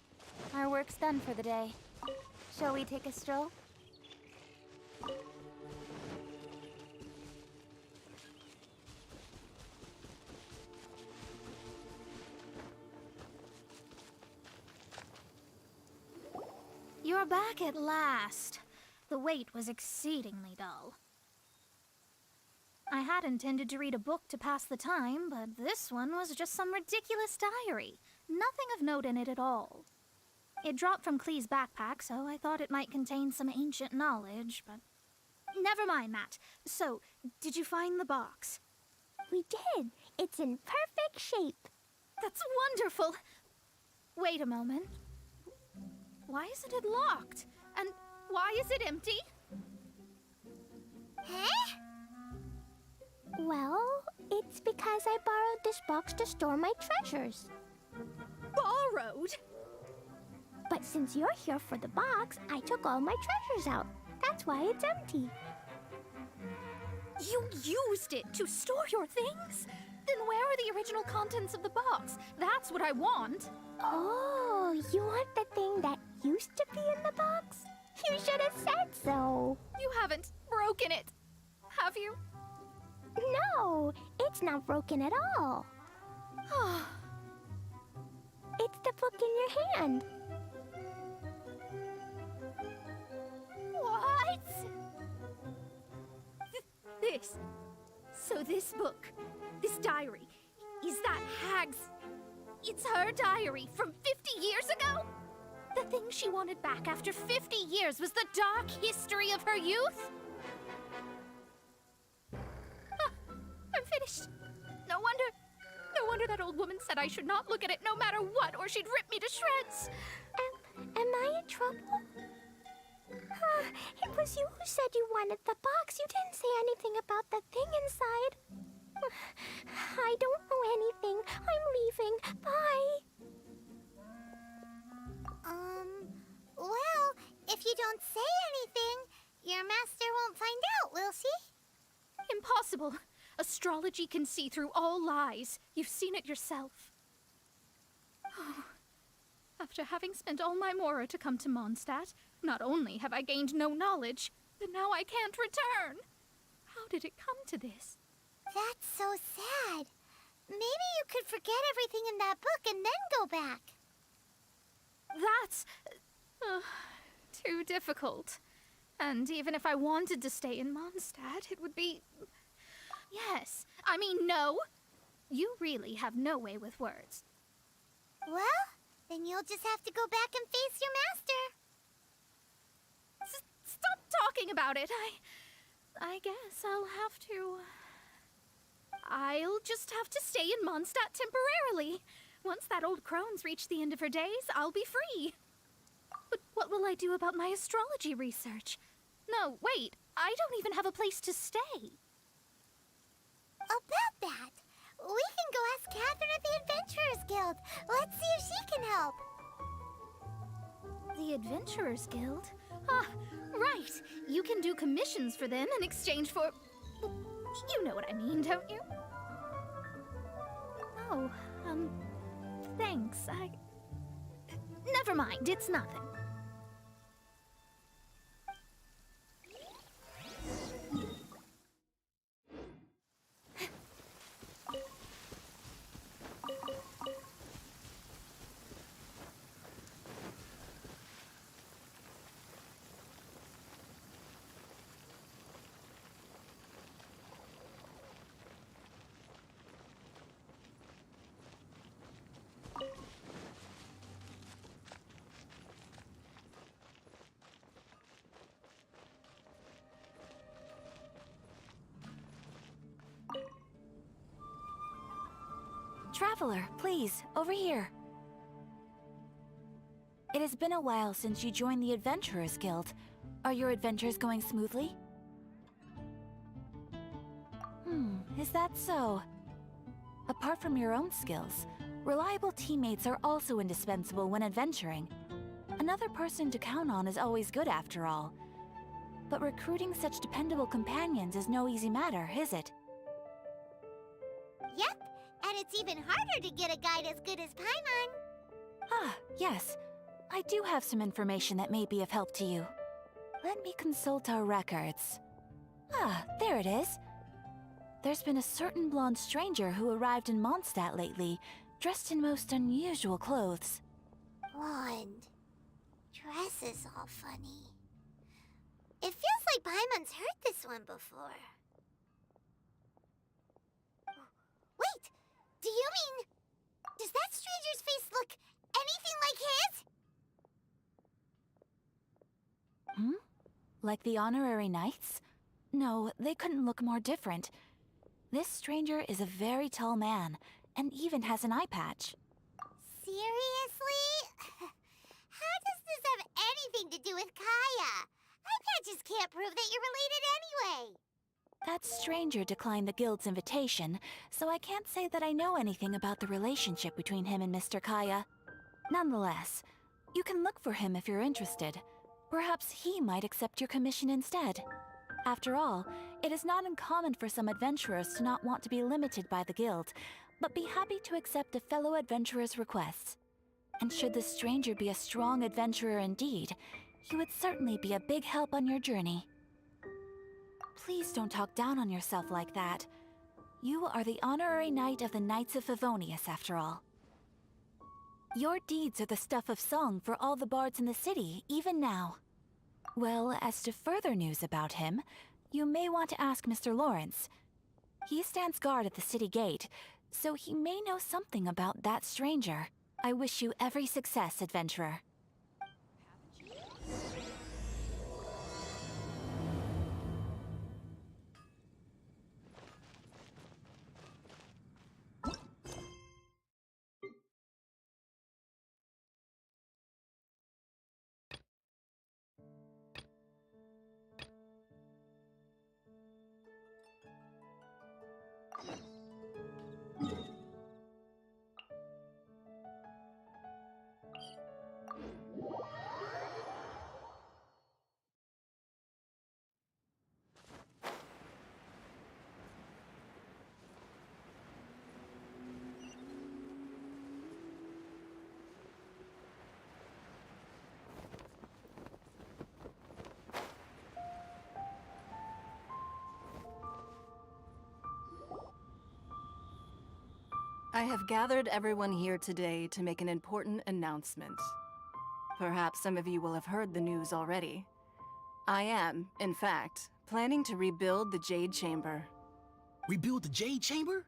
Our work's done for the day. Shall we take a stroll? You're back at last. The wait was exceedingly dull. I had intended to read a book to pass the time, but this one was just some ridiculous diary. Nothing of note in it at all. It dropped from Klee's backpack, so I thought it might contain some ancient knowledge, but... Never mind that. So, did you find the box? We did. It's in perfect shape. That's wonderful! Wait a moment. Why isn't it locked? And why is it empty? Huh? Well, it's because I borrowed this box to store my treasures. Borrowed? But since you're here for the box, I took all my treasures out. That's why it's empty. You used it to store your things? Then where are the original contents of the box? That's what I want. Oh, you want the thing that used to be in the box? You should have said so. You haven't broken it, have you? No, it's not broken at all. It's the book in your hand. What? This. So this book, this diary, is that hag's... It's her diary from 50 years ago? The thing she wanted back after 50 years was the dark history of her youth? I'm finished. No wonder that old woman said I should not look at it no matter what, or she'd rip me to shreds. Am I in trouble? It was you who said you wanted the box. You didn't say anything about the thing inside. I don't know anything. I'm leaving. Bye. Well, if you don't say anything, your master won't find out, will she? Impossible. Astrology can see through all lies. You've seen it yourself. After having spent all my mora to come to Mondstadt, not only have I gained no knowledge, but now I can't return. How did it come to this? That's so sad. Maybe you could forget everything in that book and then go back. That's... too difficult. And even if I wanted to stay in Mondstadt, it would be... Yes, I mean no. You really have no way with words. Well, then you'll just have to go back and face your master. Stop talking about it. I guess I'll just have to stay in Mondstadt temporarily. Once that old crone's reached the end of her days, I'll be free. But what will I do about my astrology research? No, wait, I don't even have a place to stay. About that, we can go ask Catherine at the Adventurers Guild. Let's see if she can help. The Adventurers Guild? Ah, right. You can do commissions for them in exchange for... You know what I mean, don't you? Oh, thanks. Never mind, it's nothing. Traveler, please, over here. It has been a while since you joined the Adventurers Guild. Are your adventures going smoothly? Is that so? Apart from your own skills, Reliable teammates are also indispensable when adventuring. Another person to count on is always good after all. But recruiting such dependable companions is no easy matter, is it? Yep, and it's even harder to get a guide as good as Paimon. Ah, yes. I do have some information that may be of help to you. Let me consult our records. Ah, there it is. There's been a certain blonde stranger who arrived in Mondstadt lately, dressed in most unusual clothes. Blonde. Dresses all funny. It feels like Paimon's heard this one before. Wait! Do you mean... Does that stranger's face look anything like his? Hmm? Like the honorary knights? No, they couldn't look more different. This stranger is a very tall man, and even has an eye patch. Seriously? How does this have anything to do with Kaya? Eye patches can't prove that you're related anyway. That stranger declined the guild's invitation, so I can't say that I know anything about the relationship between him and Mr. Kaya. Nonetheless, you can look for him if you're interested. Perhaps he might accept your commission instead. After all, it is not uncommon for some adventurers to not want to be limited by the guild, but be happy to accept a fellow adventurer's requests. And should the stranger be a strong adventurer indeed, he would certainly be a big help on your journey. Please don't talk down on yourself like that. You are the honorary knight of the Knights of Favonius, after all. Your deeds are the stuff of song for all the bards in the city, even now. Well, as to further news about him, you may want to ask Mr. Lawrence. He stands guard at the city gate, so he may know something about that stranger. I wish you every success, adventurer. I have gathered everyone here today to make an important announcement. Perhaps some of you will have heard the news already. I am, in fact, planning to rebuild the Jade Chamber. Rebuild the Jade Chamber?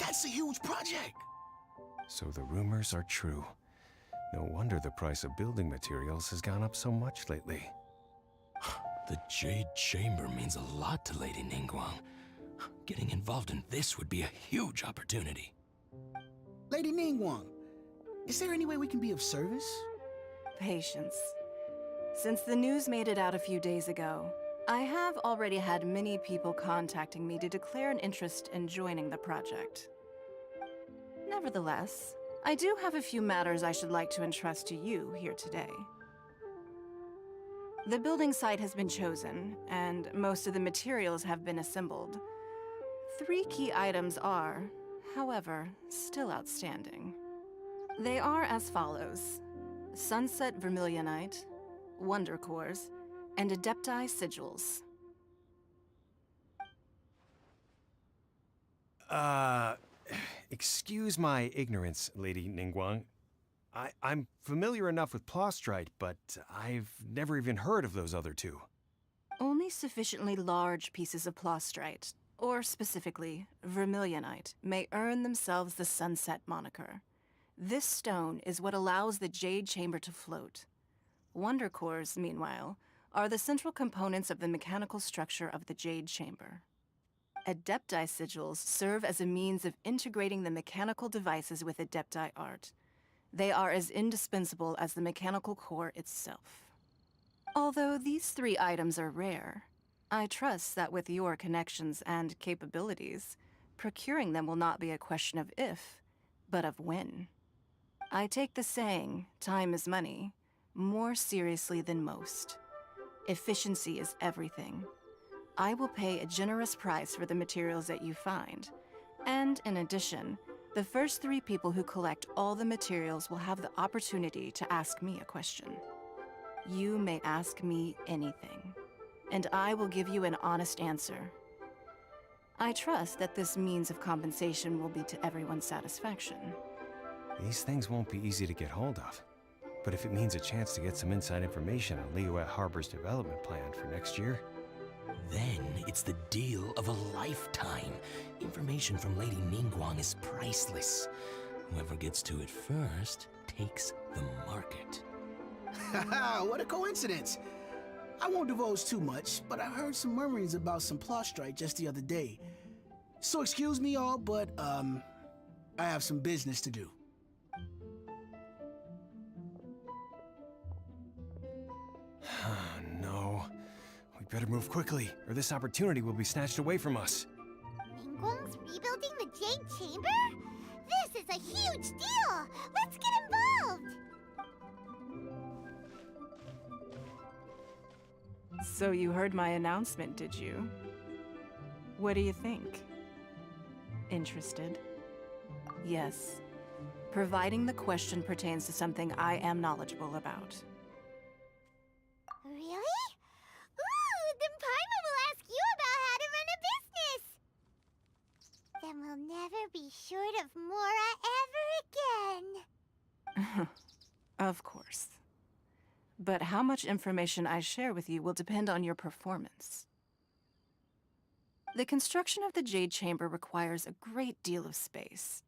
That's a huge project! So the rumors are true. No wonder the price of building materials has gone up so much lately. The Jade Chamber means a lot to Lady Ningguang. Getting involved in this would be a huge opportunity. Lady Ningguang, is there any way we can be of service? Patience. Since the news made it out a few days ago, I have already had many people contacting me to declare an interest in joining the project. Nevertheless, I do have a few matters I should like to entrust to you here today. The building site has been chosen, and most of the materials have been assembled. 3 key items are, however, still outstanding. They are as follows: Sunset Vermilionite, Wonder Cores, and Adepti Sigils. Excuse my ignorance, Lady Ningguang. I'm familiar enough with Plostrite, but I've never even heard of those other 2. Only sufficiently large pieces of Plostrite, or specifically, Vermilionite, may earn themselves the Sunset moniker. This stone is what allows the Jade Chamber to float. Wonder Cores, meanwhile, are the central components of the mechanical structure of the Jade Chamber. Adepti Sigils serve as a means of integrating the mechanical devices with Adepti art. They are as indispensable as the mechanical core itself. Although these 3 items are rare, I trust that with your connections and capabilities, procuring them will not be a question of if, but of when. I take the saying, time is money, more seriously than most. Efficiency is everything. I will pay a generous price for the materials that you find. And in addition, the first 3 people who collect all the materials will have the opportunity to ask me a question. You may ask me anything, and I will give you an honest answer. I trust that this means of compensation will be to everyone's satisfaction. These things won't be easy to get hold of. But if it means a chance to get some inside information on Liyue Harbor's development plan for next year... Then it's the deal of a lifetime. Information from Lady Ningguang is priceless. Whoever gets to it first takes the market. Haha, what a coincidence! I won't divulge too much, but I heard some murmurings about some Plostrite just the other day. So excuse me all, but, I have some business to do. No. We better move quickly, or this opportunity will be snatched away from us. Ningguang's rebuilding the Jade Chamber? This is a huge deal! Let's get involved! So you heard my announcement, did you? What do you think? Interested? Yes. Providing the question pertains to something I am knowledgeable about. Really? Ooh, then Paimon will ask you about how to run a business! Then we'll never be short of Mora ever again! Of course. But how much information I share with you will depend on your performance. The construction of the Jade Chamber requires a great deal of space.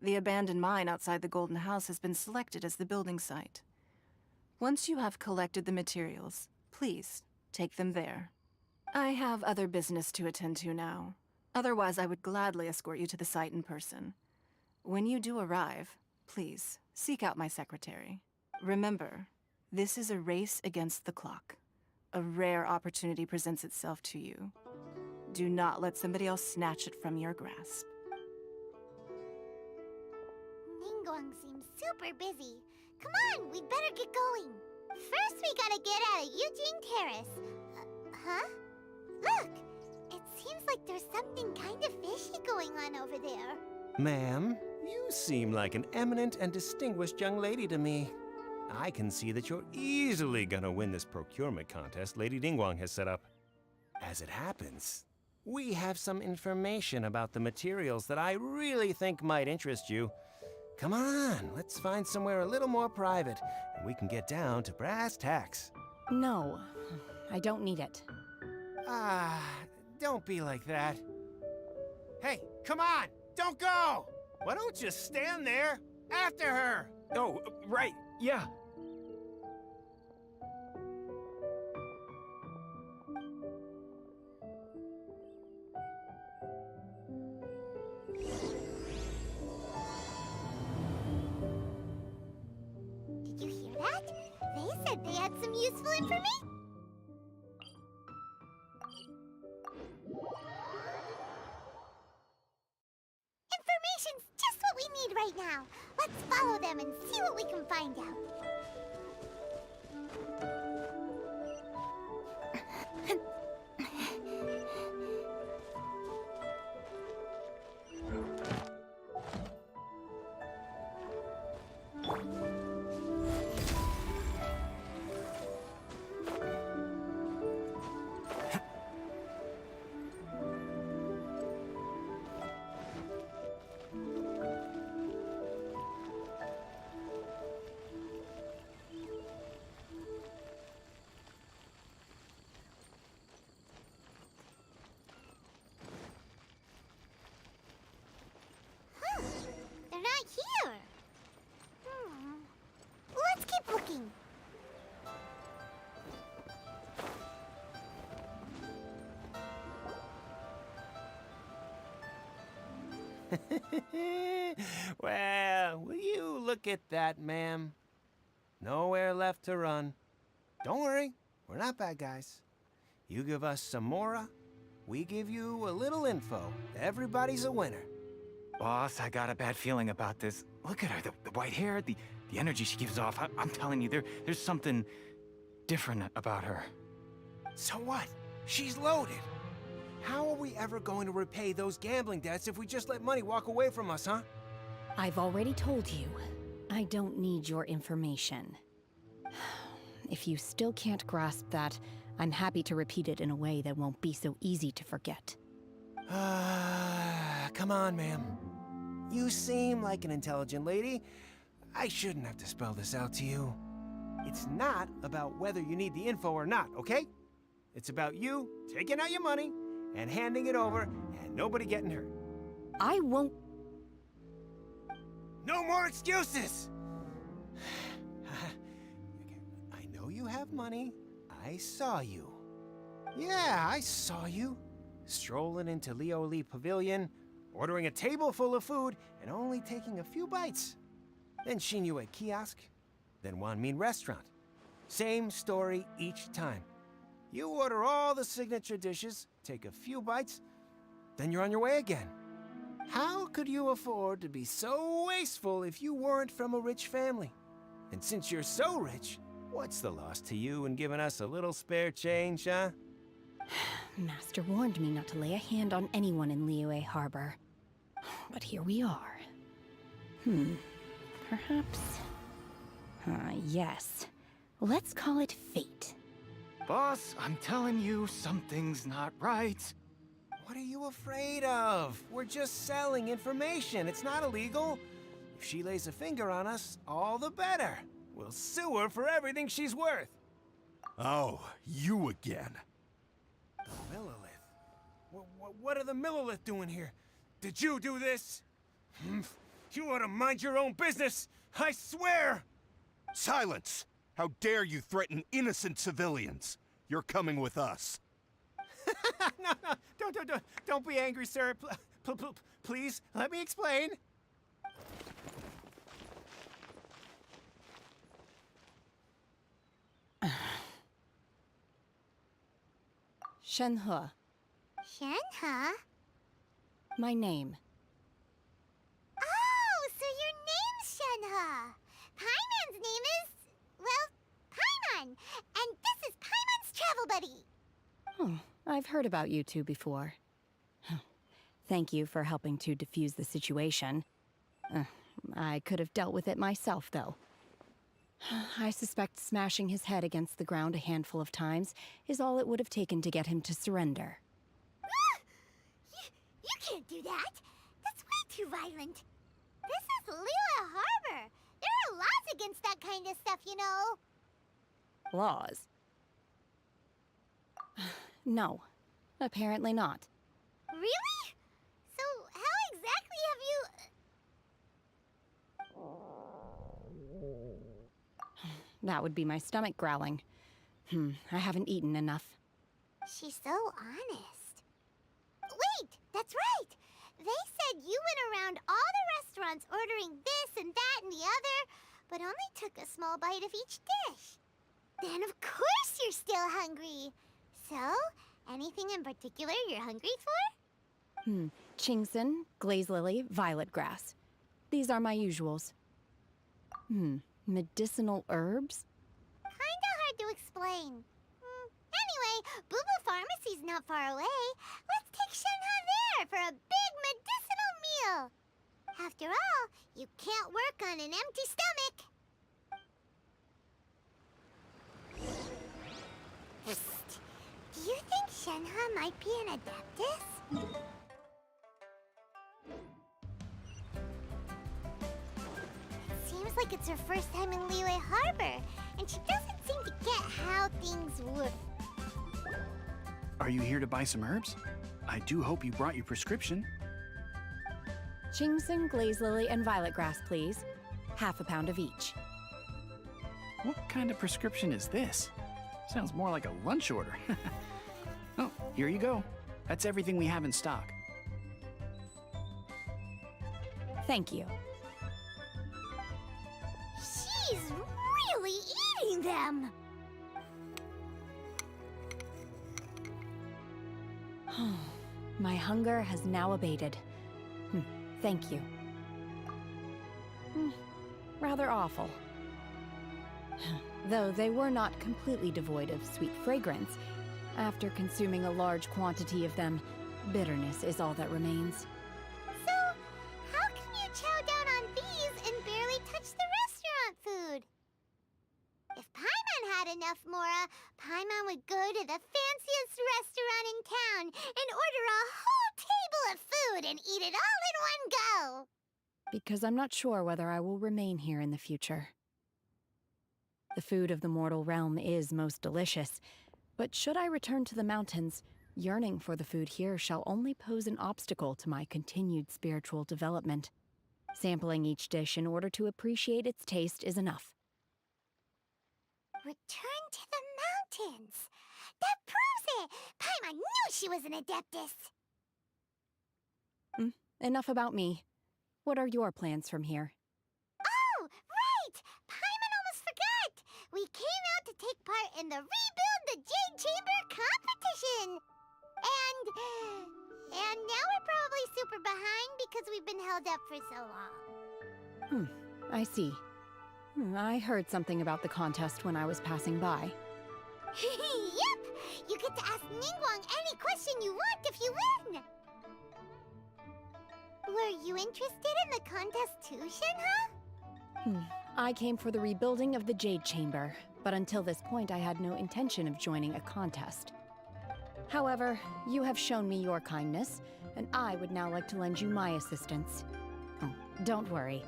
The abandoned mine outside the Golden House has been selected as the building site. Once you have collected the materials, please take them there. I have other business to attend to now. Otherwise, I would gladly escort you to the site in person. When you do arrive, please seek out my secretary. Remember, this is a race against the clock. A rare opportunity presents itself to you. Do not let somebody else snatch it from your grasp. Ningguang seems super busy. Come on, we better get going. First, we gotta get out of Eugene Terrace. Huh? Look! It seems like there's something kind of fishy going on over there. Ma'am, you seem like an eminent and distinguished young lady to me. I can see that you're easily gonna win this procurement contest Lady Ningguang has set up. As it happens, we have some information about the materials that I really think might interest you. Come on, let's find somewhere a little more private, and we can get down to brass tacks. No, I don't need it. Ah, don't be like that. Hey, come on, don't go! Why don't you stand there after her? Oh, right, yeah. Did you hear that? They said they had some useful information. Information's just what we need right now. Let's follow them and see what we can find out. They're not here. Let's keep looking. Well, will you look at that, ma'am? Nowhere left to run. Don't worry, we're not bad guys. You give us some Mora, we give you a little info. Everybody's a winner. Boss, I got a bad feeling about this. Look at her, the white hair, the energy she gives off. I'm telling you, there's something different about her. So what? She's loaded. How are we ever going to repay those gambling debts if we just let money walk away from us, huh? I've already told you, I don't need your information. If you still can't grasp that, I'm happy to repeat it in a way that won't be so easy to forget. Come on, ma'am. You seem like an intelligent lady. I shouldn't have to spell this out to you. It's not about whether you need the info or not, okay? It's about you taking out your money and handing it over and nobody getting hurt. I won't... No more excuses! I know you have money. I saw you. Yeah, I saw you. Strolling into Leo Lee Pavilion, ordering a table full of food, and only taking a few bites. Then Shinyue Kiosk, then Wanmin Restaurant. Same story each time. You order all the signature dishes, take a few bites, then you're on your way again. How could you afford to be so wasteful if you weren't from a rich family? And since you're so rich, what's the loss to you in giving us a little spare change, huh? Master warned me not to lay a hand on anyone in Liyue Harbor. But here we are. Perhaps... yes. Let's call it fate. Boss, I'm telling you, something's not right. What are you afraid of? We're just selling information. It's not illegal. If she lays a finger on us, all the better. We'll sue her for everything she's worth. Oh, you again. The Millilith? What are the Millilith doing here? Did you do this? You ought to mind your own business, I swear! Silence! How dare you threaten innocent civilians? You're coming with us. No, don't be angry, sir. Please, let me explain. Shenhe. Shenhe? My name. Oh, so your name's Shenhe. Paimon's name is, well, Paimon. And this is Paimon's travel buddy. Oh, I've heard about you two before. Thank you for helping to defuse the situation. I could have dealt with it myself, though. I suspect smashing his head against the ground a handful of times is all it would have taken to get him to surrender. You can't do that. That's way too violent. This is Liyue Harbor. There are laws against that kind of stuff, you know. Laws? No, apparently not. Really? So how exactly have you... That would be my stomach growling. I haven't eaten enough. She's so honest. Wait, that's right. They said you went around all the restaurants ordering this and that and the other, but only took a small bite of each dish. Then of course you're still hungry. So, anything in particular you're hungry for? Chingson, glaze lily, violet grass. These are my usuals. Medicinal herbs? Kinda hard to explain. Anyway, Boo Pharmacy's not far away. Let's take Shenhe there for a big medicinal meal. After all, you can't work on an empty stomach. Psst. Do you think Shenhe might be an adeptus? It seems like it's her first time in Liyue Harbor, and she doesn't seem to get how things work. Are you here to buy some herbs? I do hope you brought your prescription. Chingson, glaze lily, and violet grass, please. Half a pound of each. What kind of prescription is this? Sounds more like a lunch order. Oh, here you go. That's everything we have in stock. Thank you. She's really eating them! My hunger has now abated. thank you. Rather awful. Though they were not completely devoid of sweet fragrance. After consuming a large quantity of them, bitterness is all that remains. So, how can you chow down on these and barely touch the restaurant food? If Paimon had enough mora, Paimon would go to the fanciest restaurant in town and order a whole table of food and eat it all in one go. Because I'm not sure whether I will remain here in the future. The food of the mortal realm is most delicious, but should I return to the mountains, yearning for the food here shall only pose an obstacle to my continued spiritual development. Sampling each dish in order to appreciate its taste is enough. Return to the mountains. That proves it. Paimon knew she was an adeptus. Enough about me. What are your plans from here? Oh, right! Paimon almost forgot! We came out to take part in the Rebuild the Jade Chamber competition! And now we're probably super behind because we've been held up for so long. I see. I heard something about the contest when I was passing by. Yep! You get to ask Ningguang any question you want if you win! Were you interested in the contest too, Shenhe? I came for the rebuilding of the Jade Chamber, but until this point I had no intention of joining a contest. However, you have shown me your kindness, and I would now like to lend you my assistance. Oh, don't worry.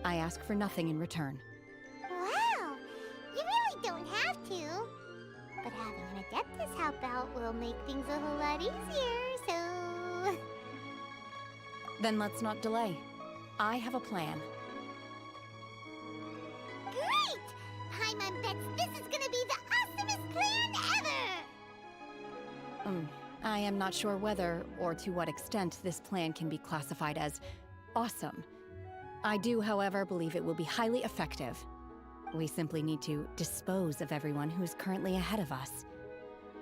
I ask for nothing in return. Wow! You really don't have to. But having an adeptus help out will make things a whole lot easier, so... Then let's not delay. I have a plan. Great! Paimon bets this is gonna be the awesomest plan ever! I am not sure whether or to what extent this plan can be classified as awesome. I do, however, believe it will be highly effective. We simply need to dispose of everyone who is currently ahead of us.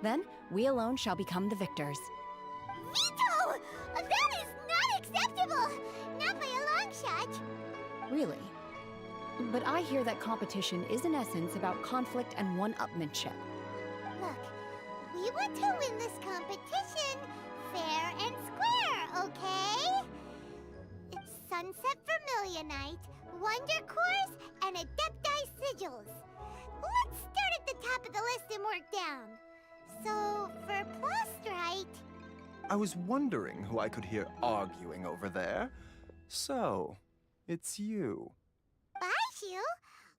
Then, we alone shall become the victors. Veto! That is not acceptable! Not by a long shot! Really? But I hear that competition is in essence about conflict and one-upmanship. Look, we want to win this competition fair and square, okay? It's Sunset Vermilionite, Wonder Cores, and Adepti Sigils. Let's start at the top of the list and work down. So, for Plostrite... I was wondering who I could hear arguing over there. So, it's you. Baishu,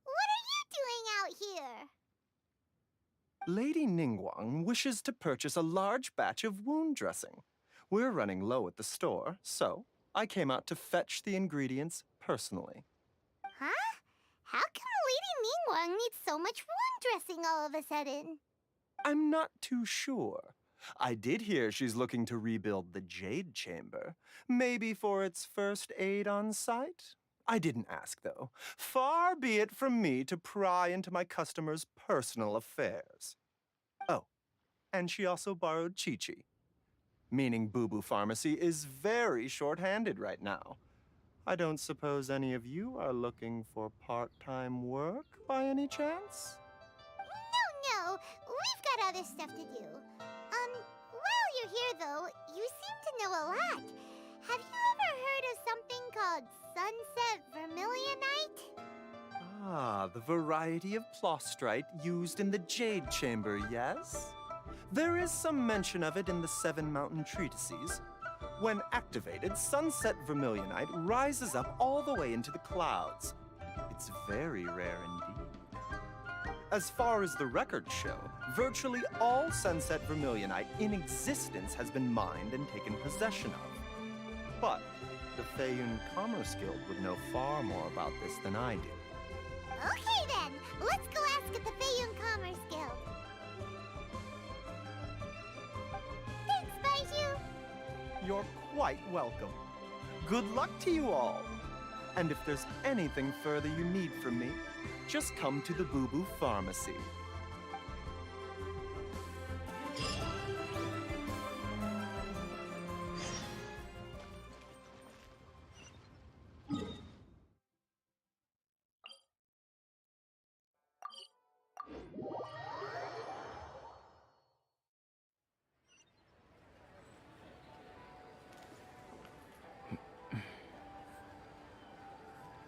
what are you doing out here? Lady Ningguang wishes to purchase a large batch of wound dressing. We're running low at the store, so I came out to fetch the ingredients personally. Huh? How come Lady Ningguang needs so much wound dressing all of a sudden? I'm not too sure. I did hear she's looking to rebuild the Jade Chamber. Maybe for its first aid on site? I didn't ask, though. Far be it from me to pry into my customers' personal affairs. Oh, and she also borrowed Chi-Chi. Meaning Boo Boo Pharmacy is very short-handed right now. I don't suppose any of you are looking for part-time work by any chance? No, we've got other stuff to do. While you're here, though, you seem to know a lot. Have you ever heard of something called Sunset Vermilionite? Ah, the variety of plostrite used in the Jade Chamber, yes? There is some mention of it in the Seven Mountain Treatises. When activated, Sunset Vermilionite rises up all the way into the clouds. It's very rare indeed. As far as the records show, virtually all Sunset Vermilionite in existence has been mined and taken possession of. But the Feiyun Commerce Guild would know far more about this than I do. Okay then, let's go ask at the Feiyun Commerce Guild. Thanks, Baishu. You're quite welcome. Good luck to you all. And if there's anything further you need from me, just come to the Boo Boo Pharmacy.